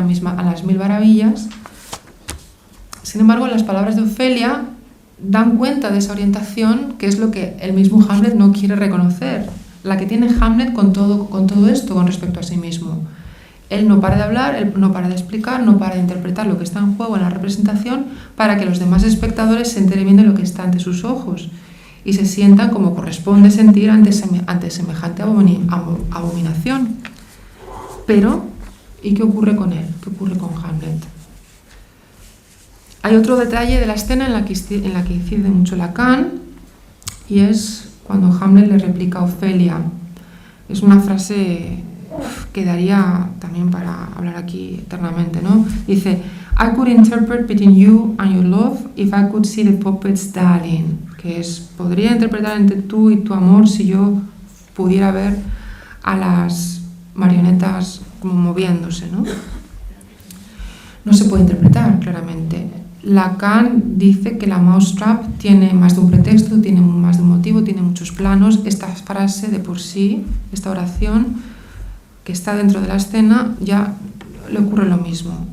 E: las mil maravillas. Sin embargo, las palabras de Ofelia dan cuenta de esa orientación, que es lo que el mismo Hamlet no quiere reconocer, la que tiene Hamlet con todo esto con respecto a sí mismo. Él no para de hablar, él no para de explicar, no para de interpretar lo que está en juego en la representación para que los demás espectadores se enteren bien de lo que está ante sus ojos y se sientan como corresponde sentir ante semejante abominación. Pero, ¿y qué ocurre con él? ¿Qué ocurre con Hamlet? Hay otro detalle de la escena en la que incide mucho Lacan, y es cuando Hamlet le replica a Ofelia. Es una frase que daría también para hablar aquí eternamente, ¿no? Dice: I could interpret between you and your love if I could see the puppets darling. Que es, podría interpretar entre tú y tu amor si yo pudiera ver a las marionetas como moviéndose, ¿no? No se puede interpretar claramente. Lacan dice que la mousetrap tiene más de un pretexto, tiene más de un motivo, tiene muchos planos. Esta frase de por sí, esta oración que está dentro de la escena, ya le ocurre lo mismo.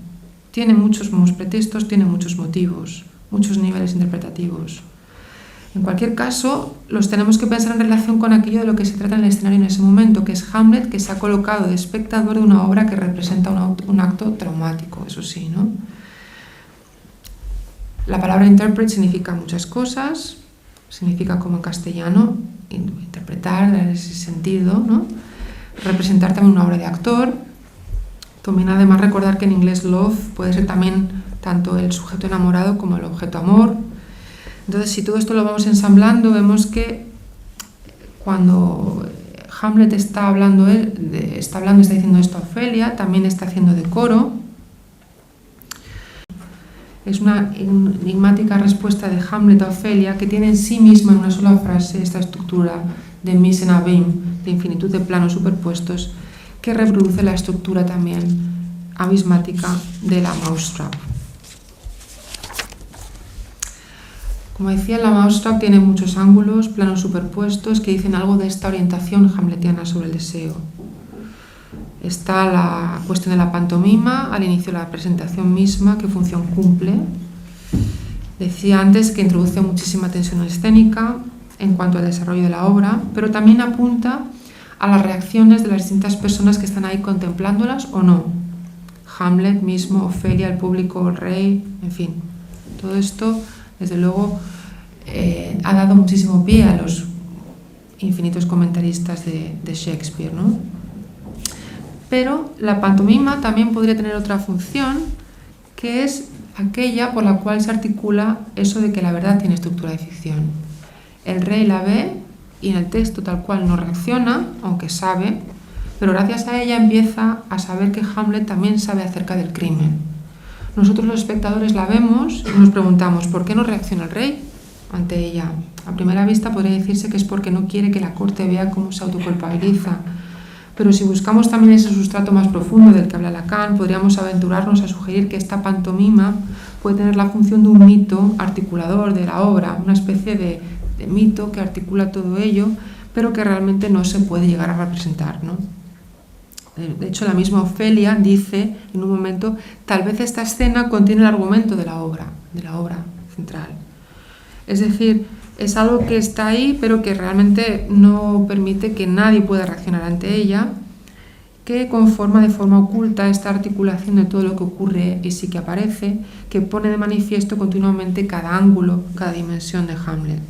E: Tiene muchos pretextos, tiene muchos motivos, muchos niveles interpretativos. En cualquier caso, los tenemos que pensar en relación con aquello de lo que se trata en el escenario en ese momento, que es Hamlet, que se ha colocado de espectador de una obra que representa un acto traumático, eso sí, ¿no? La palabra interpret significa muchas cosas. significa como en castellano, interpretar, dar ese sentido, ¿no? Representar también una obra de actor. También además recordar que en inglés love puede ser también tanto el sujeto enamorado como el objeto amor. Entonces, si todo esto lo vamos ensamblando, vemos que cuando Hamlet está diciendo esto a Ofelia, también está haciendo de coro. Es una enigmática respuesta de Hamlet a Ofelia que tiene en sí misma en una sola frase esta estructura de mise en abîme, de infinitud de planos superpuestos, que reproduce la estructura también abismática de la Mousetrap. Como decía, la Mousetrap tiene muchos ángulos, planos superpuestos, que dicen algo de esta orientación hamletiana sobre el deseo. Está la cuestión de la pantomima, al inicio de la presentación misma, qué función cumple. Decía antes que introduce muchísima tensión escénica en cuanto al desarrollo de la obra, pero también apunta a las reacciones de las distintas personas que están ahí contemplándolas o no. Hamlet mismo, Ofelia, el público, el rey, en fin. Todo esto, desde luego, ha dado muchísimo pie a los infinitos comentaristas de Shakespeare, ¿no? Pero la pantomima también podría tener otra función, que es aquella por la cual se articula eso de que la verdad tiene estructura de ficción. El rey la ve y en el texto tal cual no reacciona, aunque sabe, pero gracias a ella empieza a saber que Hamlet también sabe acerca del crimen. Nosotros los espectadores la vemos y nos preguntamos ¿por qué no reacciona el rey ante ella? A primera vista podría decirse que es porque no quiere que la corte vea cómo se autoculpabiliza. Pero si buscamos también ese sustrato más profundo del que habla Lacan, podríamos aventurarnos a sugerir que esta pantomima puede tener la función de un mito articulador de la obra, una especie de mito que articula todo ello, pero que realmente no se puede llegar a representar, ¿no? De hecho, la misma Ofelia dice en un momento, tal vez esta escena contiene el argumento de la obra central. Es decir, es algo que está ahí, pero que realmente no permite que nadie pueda reaccionar ante ella, que conforma de forma oculta esta articulación de todo lo que ocurre y sí que aparece, que pone de manifiesto continuamente cada ángulo, cada dimensión de Hamlet.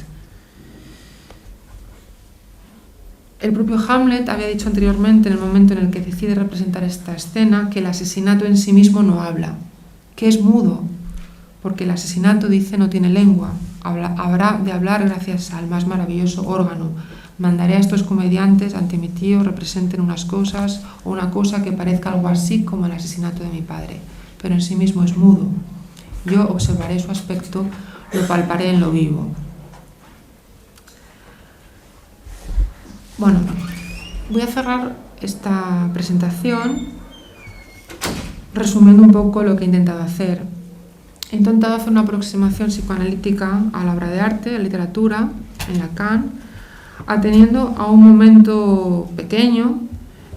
E: El propio Hamlet había dicho anteriormente, en el momento en el que decide representar esta escena, que el asesinato en sí mismo no habla, que es mudo, porque el asesinato, dice, no tiene lengua. Habrá de hablar gracias al más maravilloso órgano. Mandaré a estos comediantes ante mi tío representen unas cosas o una cosa que parezca algo así como el asesinato de mi padre, pero en sí mismo es mudo. Yo observaré su aspecto, lo palparé en lo vivo. Bueno, voy a cerrar esta presentación resumiendo un poco lo que he intentado hacer. He intentado hacer una aproximación psicoanalítica a la obra de arte, a la literatura, en Lacan, atendiendo a un momento pequeño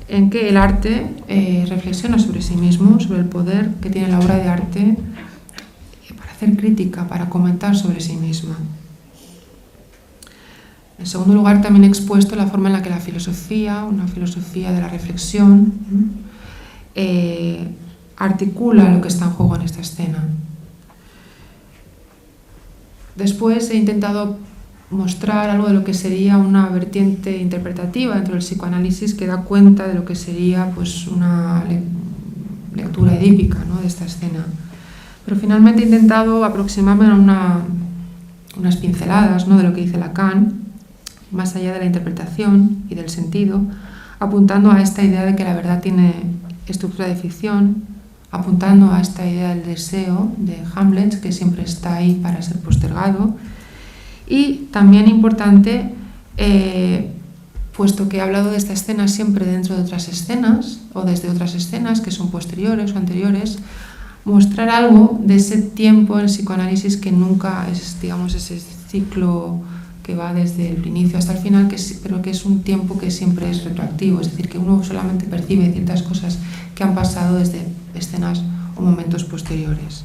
E: en que el arte reflexiona sobre sí mismo, sobre el poder que tiene la obra de arte para hacer crítica, para comentar sobre sí misma. En segundo lugar, también he expuesto la forma en la que la filosofía, una filosofía de la reflexión, articula lo que está en juego en esta escena. Después he intentado mostrar algo de lo que sería una vertiente interpretativa dentro del psicoanálisis que da cuenta de lo que sería pues, una lectura edípica, ¿no?, de esta escena. Pero finalmente he intentado aproximarme a unas pinceladas, ¿no?, de lo que dice Lacan, más allá de la interpretación y del sentido, apuntando a esta idea de que la verdad tiene estructura de ficción, apuntando a esta idea del deseo de Hamlet, que siempre está ahí para ser postergado. Y también importante, puesto que he hablado de esta escena siempre dentro de otras escenas, o desde otras escenas que son posteriores o anteriores, mostrar algo de ese tiempo en psicoanálisis que nunca es, digamos, ese ciclo que va desde el inicio hasta el final, pero que es un tiempo que siempre es retroactivo, es decir, que uno solamente percibe ciertas cosas que han pasado desde escenas o momentos posteriores.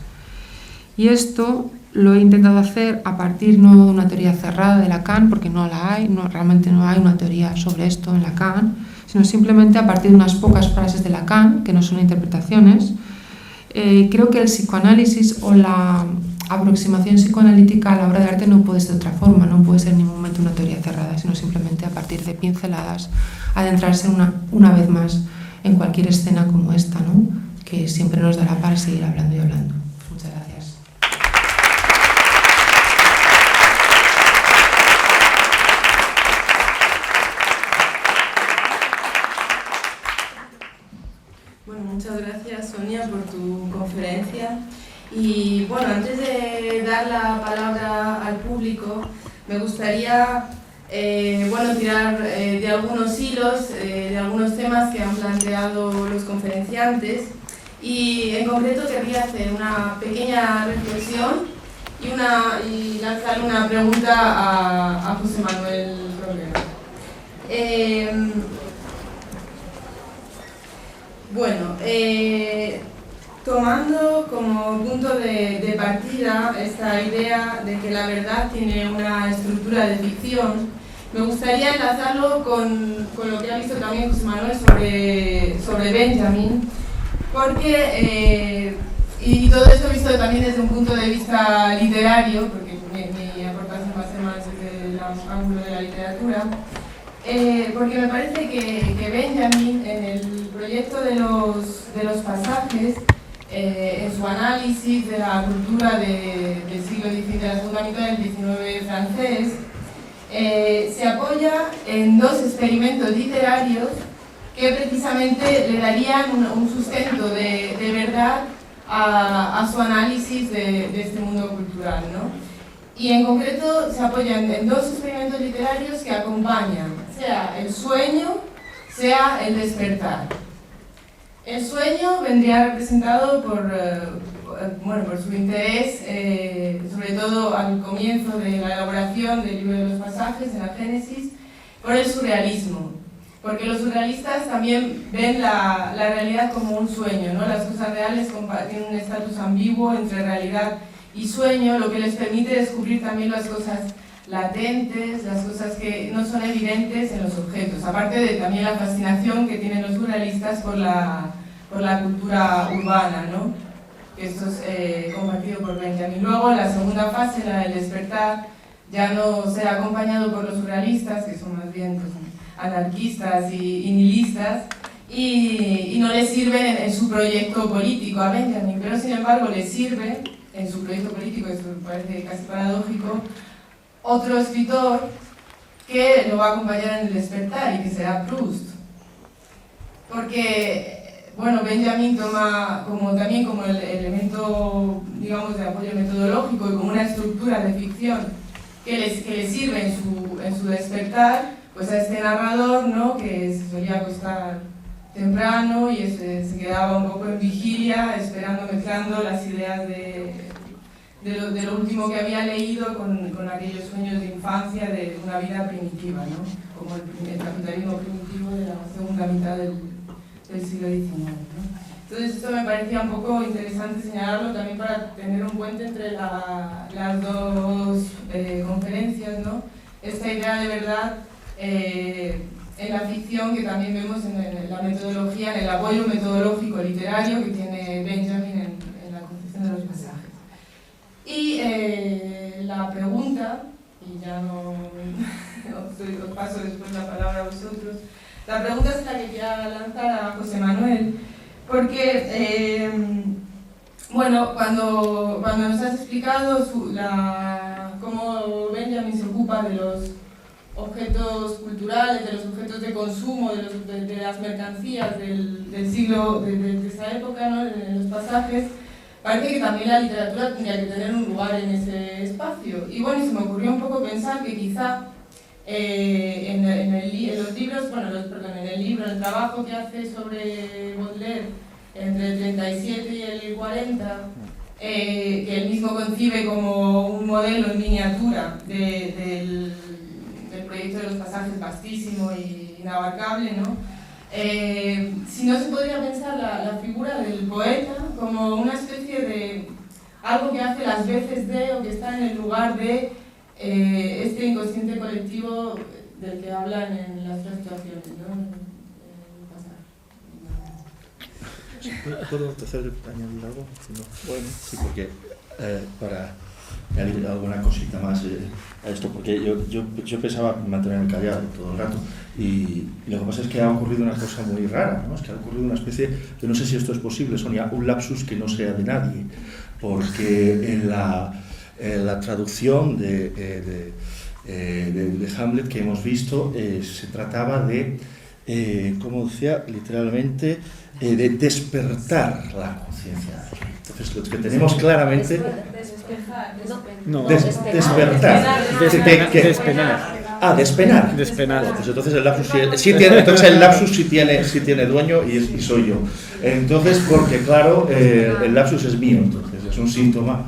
E: Y esto lo he intentado hacer a partir no de una teoría cerrada de Lacan, porque no la hay, realmente no hay una teoría sobre esto en Lacan, sino simplemente a partir de unas pocas frases de Lacan, que no son interpretaciones. Creo que el psicoanálisis o la aproximación psicoanalítica a la obra de arte no puede ser de otra forma, no puede ser en ningún momento una teoría cerrada, sino simplemente a partir de pinceladas, adentrarse una vez más en cualquier escena como esta, ¿no? Que siempre nos dará para seguir hablando y hablando. Muchas gracias.
C: Bueno, muchas gracias, Sonia, por tu conferencia. Y bueno, antes de dar la palabra al público, me gustaría tirar de algunos hilos, de algunos temas que han planteado los conferenciantes, y en concreto querría hacer una pequeña reflexión y lanzar una pregunta a José Manuel Romero. Tomando como punto de partida esta idea de que la verdad tiene una estructura de ficción, me gustaría enlazarlo con lo que ha visto también José Manuel sobre Benjamin, porque, y todo esto visto también desde un punto de vista literario, porque mi aportación va a ser más desde el ángulo de la literatura, porque me parece que Benjamin, en el proyecto de los pasajes, en su análisis de la cultura del siglo XIX, de la segunda mitad del XIX francés, se apoya en dos experimentos literarios que precisamente le darían un sustento de verdad a su análisis de este mundo cultural, ¿no? Y en concreto se apoyan en dos experimentos literarios que acompañan, sea el sueño, sea el despertar. El sueño vendría representado por su interés, sobre todo al comienzo de la elaboración del libro de los pasajes, en la Génesis, por el surrealismo. Porque los surrealistas también ven la realidad como un sueño, ¿no? Las cosas reales tienen un estatus ambiguo entre realidad y sueño, lo que les permite descubrir también las cosas latentes, las cosas que no son evidentes en los objetos, aparte de también la fascinación que tienen los surrealistas por la cultura urbana, ¿no? Esto es compartido por Benjamin. Luego, la segunda fase, la del despertar, ya no será acompañado por los surrealistas, que son más bien pues, anarquistas y nihilistas, y no le sirven en su proyecto político a Benjamin, pero sin embargo le sirve en su proyecto político, eso me parece casi paradójico, otro escritor que lo va a acompañar en el despertar y que será Proust. Porque, bueno, Benjamin toma también como el elemento, digamos, de apoyo metodológico y como una estructura de ficción que le sirve en su despertar, pues a este narrador, ¿no? Que se solía acostar temprano y se quedaba un poco en vigilia, esperando, mezclando las ideas de lo último que había leído con aquellos sueños de infancia de una vida primitiva, ¿no? Como el capitalismo primitivo de la segunda mitad del siglo XIX, ¿no? Entonces esto me parecía un poco interesante señalarlo también para tener un puente entre las dos conferencias, ¿no? Esta idea de verdad en la ficción que también vemos en la metodología, en el apoyo metodológico literario que tiene Benjamin en la concepción de los pasajes. Y la pregunta, y ya no os paso después la palabra a vosotros, la pregunta es la que quería lanzar a José Manuel, porque cuando nos has explicado cómo Benjamin se ocupa de los objetos culturales, de los objetos de consumo, de las mercancías del siglo, de esa época, ¿no? En los pasajes, parece que también la literatura tendría que tener un lugar en ese espacio. Y bueno, se me ocurrió un poco pensar que quizá en el libro, en el trabajo que hace sobre Baudelaire entre el 37 y el 40, que él mismo concibe como un modelo en miniatura del proyecto de los pasajes vastísimo y inabarcable, ¿no? Si no se podría pensar la figura del poeta como una especie de algo que hace las veces de, o que está en el lugar de este inconsciente colectivo del que hablan en las tres situaciones, ¿no?
B: ¿Puedo hacer añadir algo? Si no. Bueno, sí, porque para añadir alguna cosita más a esto, porque yo pensaba mantenerme callado todo el rato, y lo que pasa es que ha ocurrido una cosa muy rara, ¿no? Es que ha ocurrido una especie, yo no sé si esto es posible, Sonia, un lapsus que no sea de nadie, porque en la traducción de Hamlet que hemos visto se trataba de, como decía literalmente, de despertar la conciencia. Entonces, lo que tenemos claramente... Despertar.
D: Despenar.
B: Ah, despenar.
D: Despenar.
B: Pues entonces el lapsus sí tiene dueño y soy yo. Entonces, porque claro, el lapsus es mío, entonces es un síntoma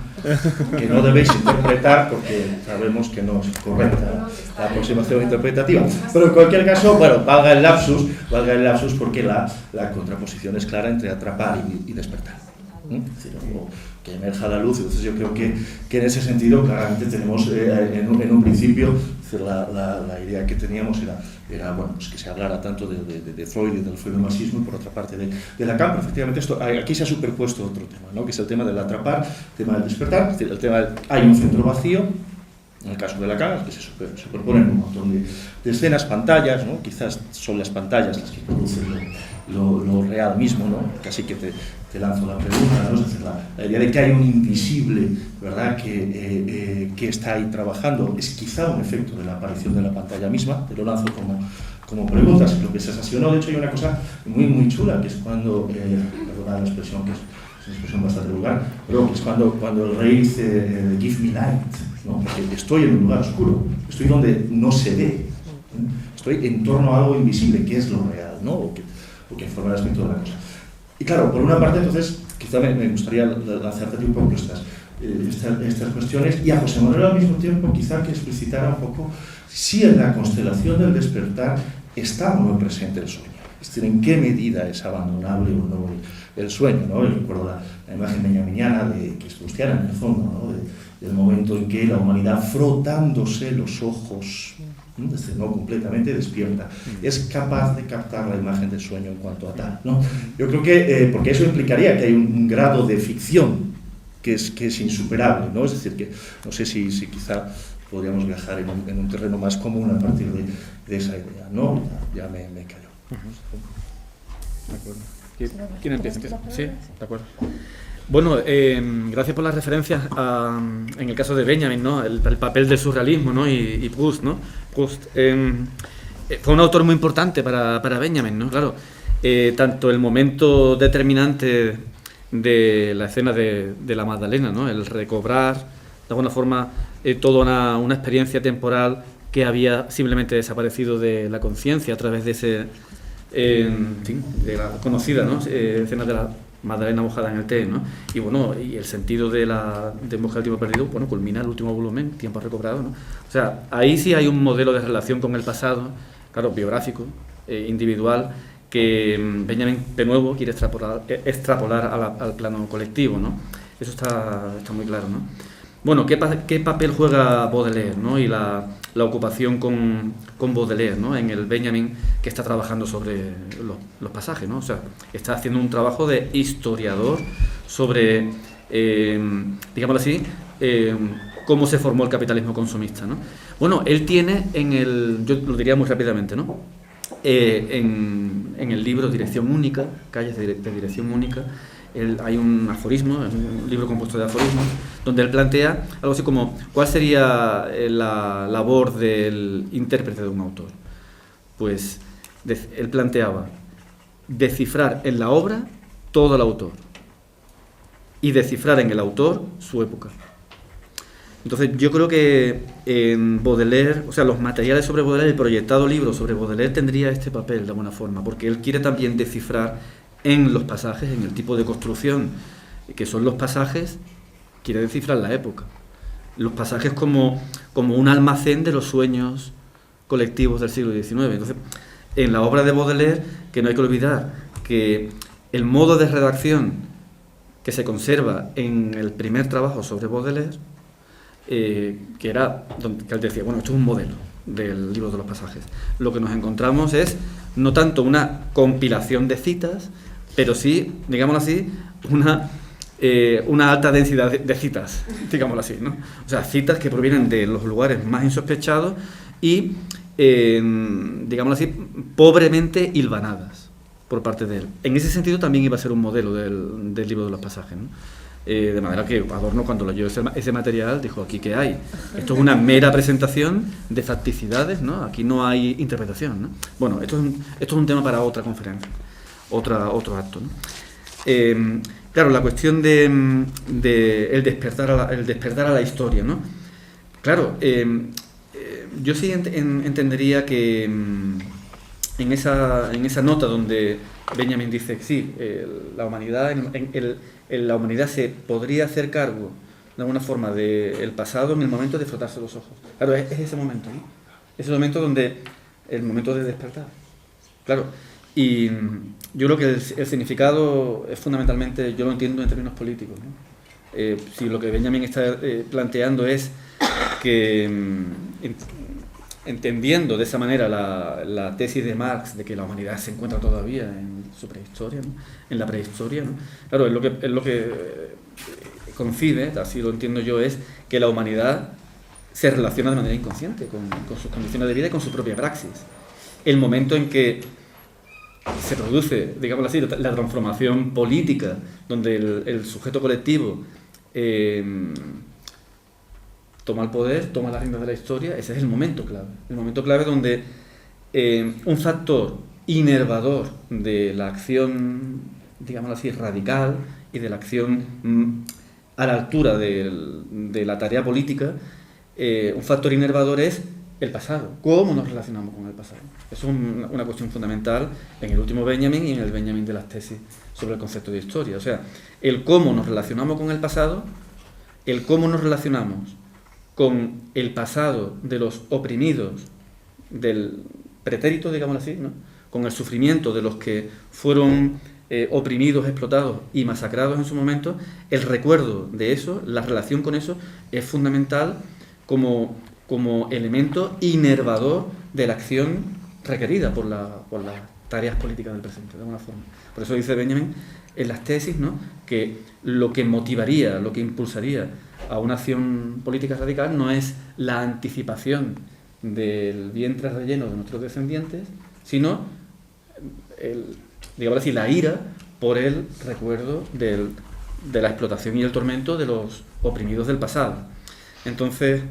B: que no debéis interpretar porque sabemos que no es correcta la aproximación interpretativa. Pero en cualquier caso, bueno, valga el lapsus porque la contraposición es clara entre atrapar y despertar. Es decir, que emerja la luz. Entonces yo creo que en ese sentido claramente tenemos en un principio la idea que teníamos era bueno, pues que se hablara tanto de Freud y del freudomasismo y por otra parte de Lacan, pero efectivamente aquí se ha superpuesto otro tema, ¿no? Que es el tema del atrapar, el tema del despertar, es decir, el tema hay un centro vacío, en el caso de Lacan, que se superponen un montón de escenas, pantallas, ¿no? Quizás son las pantallas las que producen lo real mismo, ¿no? Casi que te lanzo la pregunta, ¿no? Es decir, la idea de que hay un invisible, ¿verdad? Que está ahí trabajando, es quizá un efecto de la aparición de la pantalla misma, te lo lanzo como pregunta, si lo piensas así o no. De hecho hay una cosa muy, muy chula, que es cuando, perdona la expresión, que es una expresión bastante vulgar, pero que es cuando el rey dice, give me light, ¿no? Porque estoy en un lugar oscuro, estoy donde no se ve, estoy en torno a algo invisible, que es lo real, ¿no? O que forma el aspecto de la cosa. Y claro, por una parte, entonces, quizá me gustaría lanzarte un poco estas cuestiones, y a José Manuel al mismo tiempo quizá que explicitara un poco si en la constelación del despertar está muy presente el sueño. Es decir, en qué medida es abandonable o no el sueño, ¿no? Yo recuerdo la imagen benjaminiana que es proustiana en el fondo, ¿no? Del momento en que la humanidad, frotándose los ojos, es decir, no completamente despierta, es capaz de captar la imagen del sueño en cuanto a tal, ¿no? Yo creo que, porque eso implicaría que hay un grado de ficción que es insuperable, ¿no? Es decir, que no sé si quizá podríamos viajar en un terreno más común a partir de esa idea, ¿no? Ya me callo.
D: De acuerdo. ¿Quién empieza? Sí, de acuerdo. Bueno, gracias por las referencias en el caso de Benjamin, ¿no? El papel del surrealismo, ¿no? Y Proust, ¿no? Proust fue un autor muy importante para Benjamin, ¿no? Claro, tanto el momento determinante de la escena de la Magdalena, ¿no? El recobrar, de alguna forma, toda una experiencia temporal que había simplemente desaparecido de la conciencia a través de ese, de la conocida, ¿no? Escena de la Magdalena mojada en el té, ¿no? Y bueno, y el sentido de Buscar el tiempo perdido, bueno, culmina el último volumen, Tiempo recobrado, ¿no? O sea, ahí sí hay un modelo de relación con el pasado, claro, biográfico, individual, que Benjamin de nuevo quiere extrapolar al plano colectivo, ¿no? Eso está muy claro, ¿no? Bueno, ¿qué papel juega Baudelaire, ¿no? Y la ocupación con Baudelaire, ¿no? En el Benjamin que está trabajando sobre los pasajes, ¿no? O sea, está haciendo un trabajo de historiador sobre, digámoslo así, cómo se formó el capitalismo consumista, ¿no? Bueno, él tiene yo lo diría muy rápidamente, ¿no? En el libro Dirección Única, Calles de Dirección Única, hay un aforismo, un libro compuesto de aforismos, donde él plantea algo así como ¿cuál sería la labor del intérprete de un autor? Pues él planteaba descifrar en la obra todo el autor y descifrar en el autor su época. Entonces yo creo que en Baudelaire, o sea, los materiales sobre Baudelaire, el proyectado libro sobre Baudelaire tendría este papel de alguna forma, porque él quiere también descifrar en los pasajes, en el tipo de construcción que son los pasajes, quiere descifrar la época. Los pasajes como un almacén de los sueños colectivos del siglo XIX. Entonces, en la obra de Baudelaire, que no hay que olvidar que el modo de redacción que se conserva en el primer trabajo sobre Baudelaire, que era que él decía, bueno, esto es un modelo del libro de los pasajes. Lo que nos encontramos es no tanto una compilación de citas, pero sí, digámoslo así, una una alta densidad de citas, digámoslo así, ¿no? O sea, citas que provienen de los lugares más insospechados y, digámoslo así, pobremente hilvanadas por parte de él. En ese sentido también iba a ser un modelo del libro de los pasajes, ¿no? De manera que Adorno, cuando leyó ese material, dijo: ¿aquí qué hay? Esto es una mera presentación de facticidades, ¿no? Aquí no hay interpretación, ¿no? Bueno, esto es un tema para otra conferencia, otro acto, ¿no? Claro, la cuestión de el despertar a la historia, ¿no? Claro, yo sí entendería que en esa nota donde Benjamin dice que sí, la humanidad la humanidad se podría hacer cargo de alguna forma del pasado en el momento de frotarse los ojos. Claro, es ese momento, ¿no? Ese momento el momento de despertar. Claro, y yo creo que el significado es fundamentalmente, yo lo entiendo en términos políticos, ¿no? Si lo que Benjamin está planteando es que, entendiendo de esa manera la tesis de Marx de que la humanidad se encuentra todavía en su prehistoria, ¿no? En la prehistoria, ¿no? Claro, es lo que concibe, así lo entiendo yo, es que la humanidad se relaciona de manera inconsciente con sus condiciones de vida y con su propia praxis. El momento en que se produce, digámoslo así, la transformación política, donde el sujeto colectivo toma el poder, toma las riendas de la historia, ese es el momento clave donde un factor inervador de la acción, digámoslo así, radical y de la acción a la altura de la tarea política, un factor inervador es el pasado. ¿Cómo nos relacionamos con el pasado? Eso es una cuestión fundamental en el último Benjamin y en el Benjamin de las tesis sobre el concepto de historia. O sea, el cómo nos relacionamos con el pasado, el cómo nos relacionamos con el pasado de los oprimidos, del pretérito, digámoslo así, ¿no? Con el sufrimiento de los que fueron oprimidos, explotados y masacrados en su momento. El recuerdo de eso, la relación con eso, es fundamental como elemento inervador de la acción requerida por las tareas políticas del presente, de alguna forma. Por eso dice Benjamin en las tesis, ¿no?, que lo que motivaría, lo que impulsaría a una acción política radical no es la anticipación del vientre relleno de nuestros descendientes, sino, digamos así, la ira por el recuerdo de la explotación y el tormento de los oprimidos del pasado. Entonces,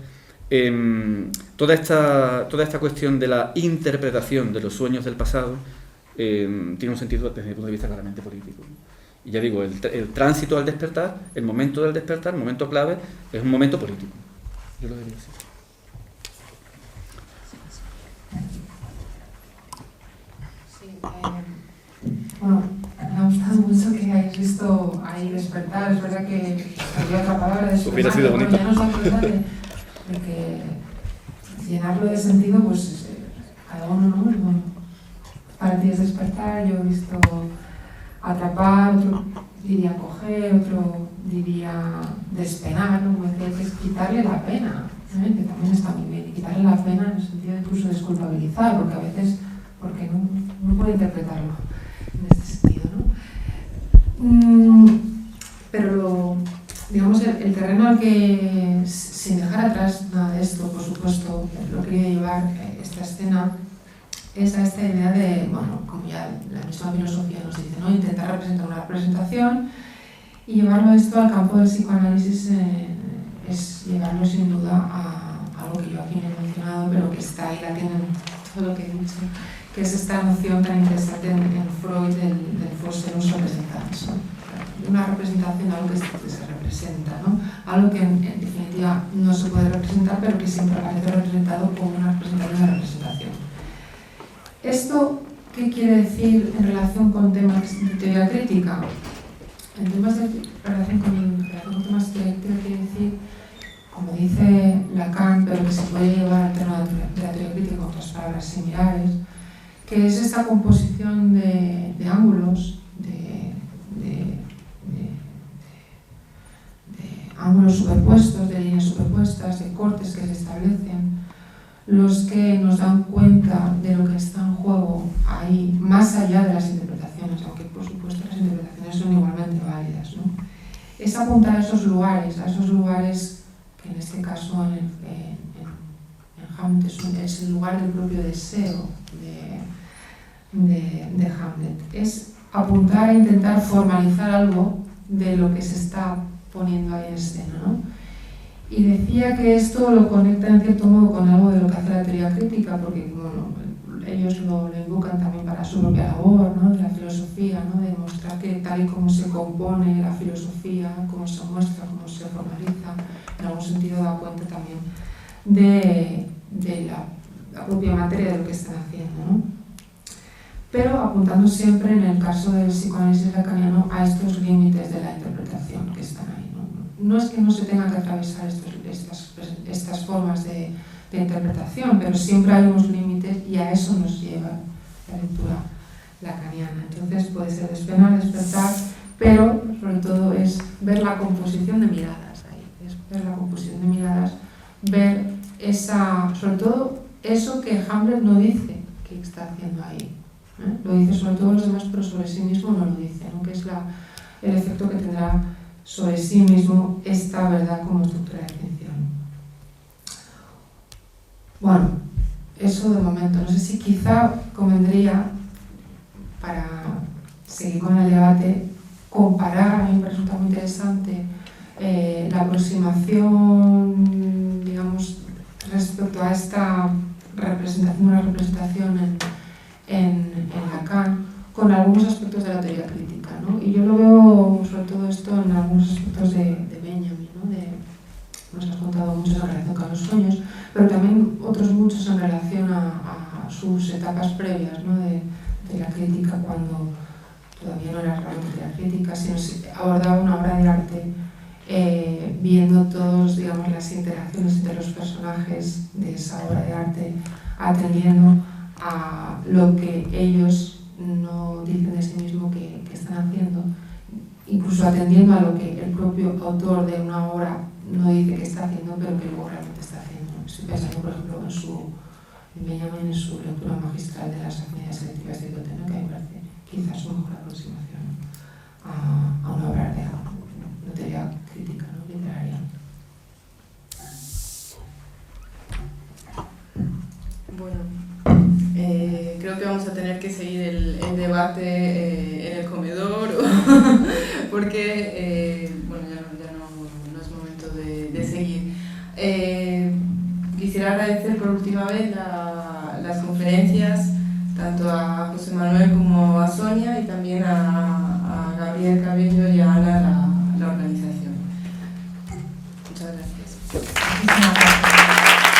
D: toda esta cuestión de la interpretación de los sueños del pasado tiene un sentido desde mi punto de vista claramente político. Y ya digo, el tránsito al despertar, el momento del despertar, el momento clave, es un momento político. Yo lo diría así.
E: Bueno, me ha gustado mucho que hayáis visto ahí despertar. Es verdad que había otra palabra de
D: hubiera sido bonito.
E: Ya nos da cuenta de que llenarlo de sentido, pues cada uno, ¿no? Bueno, para ti es despertar, yo he visto atrapar, otro diría coger, otro diría despenar, ¿no? Como decía, que es quitarle la pena, ¿eh? Que también está muy bien, y quitarle la pena en el sentido de incluso desculpabilizar, porque a veces, porque no puede interpretarlo en este sentido, ¿no? Pero digamos, el terreno al que, sin dejar atrás nada de esto, por supuesto, lo quería llevar esta escena es a esta idea de, bueno, como ya la misma filosofía nos dice, ¿no?, intentar representar una representación y llevarlo esto al campo del psicoanálisis es llevarlo sin duda a algo que yo aquí no he mencionado, pero que está ahí latente en todo lo que he dicho, que es esta noción tan interesante en Freud del Forcerus representans, ¿no? Una representación, algo que se representa, ¿no? Algo que en definitiva no se puede representar, pero que siempre aparece representado como una representación de representación. ¿Esto qué quiere decir en relación con temas de teoría crítica? En temas de relación con temas de teoría crítica quiere decir, como dice Lacan, pero que se puede llevar al tema de la teoría crítica con otras palabras similares, que es esta composición de ángulos, de ángulos superpuestos, de líneas superpuestas, de cortes que se establecen, los que nos dan cuenta de lo que está en juego ahí, más allá de las interpretaciones, aunque por supuesto las interpretaciones son igualmente válidas, ¿no? es apuntar a esos lugares que en este caso en Hamlet es el lugar del propio deseo de Hamlet. Es apuntar a intentar formalizar algo de lo que se está poniendo ahí en escena, ¿no? Y decía que esto lo conecta en cierto modo con algo de lo que hace la teoría crítica, porque bueno, ellos lo invocan también para su propia labor, ¿no? De la filosofía, ¿no? De mostrar que tal y como se compone la filosofía, cómo se muestra, cómo se formaliza, en algún sentido da cuenta también de la propia materia de lo que están haciendo, ¿no? Pero apuntando siempre, en el caso del psicoanálisis lacaniano, a estos límites de la interpretación que están ahí, ¿no? No es que no se tengan que atravesar estas formas de interpretación, pero siempre hay unos límites y a eso nos lleva la lectura lacaniana. Entonces puede ser despenar, despertar, pero sobre todo es ver la composición de miradas ahí, es ver la composición de miradas, ver sobre todo eso que Hamlet no dice que está haciendo ahí. Lo dice sobre todo los demás, pero sobre sí mismo no lo dice, ¿no? Que es el efecto que tendrá sobre sí mismo esta verdad como estructura de atención. Bueno, eso de momento. No sé si quizá convendría, para seguir con el debate, comparar, a mí me resulta muy interesante la aproximación, digamos, respecto a esta representación, una representación en Lacan, con algunos aspectos de la teoría crítica, ¿no? Y yo lo veo, sobre todo esto, en algunos aspectos de Benjamin, ¿no? Nos has contado mucho en relación con los sueños, pero también otros muchos en relación a sus etapas previas, ¿no? de la crítica, cuando todavía no era realmente la crítica, sino abordaba una obra de arte viendo todos, digamos, las interacciones entre los personajes de esa obra de arte, atendiendo a lo que ellos no dicen de sí mismo que están haciendo, incluso atendiendo a lo que el propio autor de una obra no dice que está haciendo, pero que luego realmente está haciendo. Estoy pensando, por ejemplo, en Benjamin, en su lectura magistral de las afinities selectivas de Goethe, ¿no? Que me parece quizás su mejor aproximación a una obra de una teoría crítica, ¿no? Literaria.
C: Bueno, creo que vamos a tener que seguir el debate en el comedor porque bueno, ya no es momento de seguir. Quisiera agradecer por última vez las conferencias, tanto a José Manuel como a Sonia, y también a Gabriel Cabello y a Ana la organización. Muchas gracias.
E: Muchísimas gracias.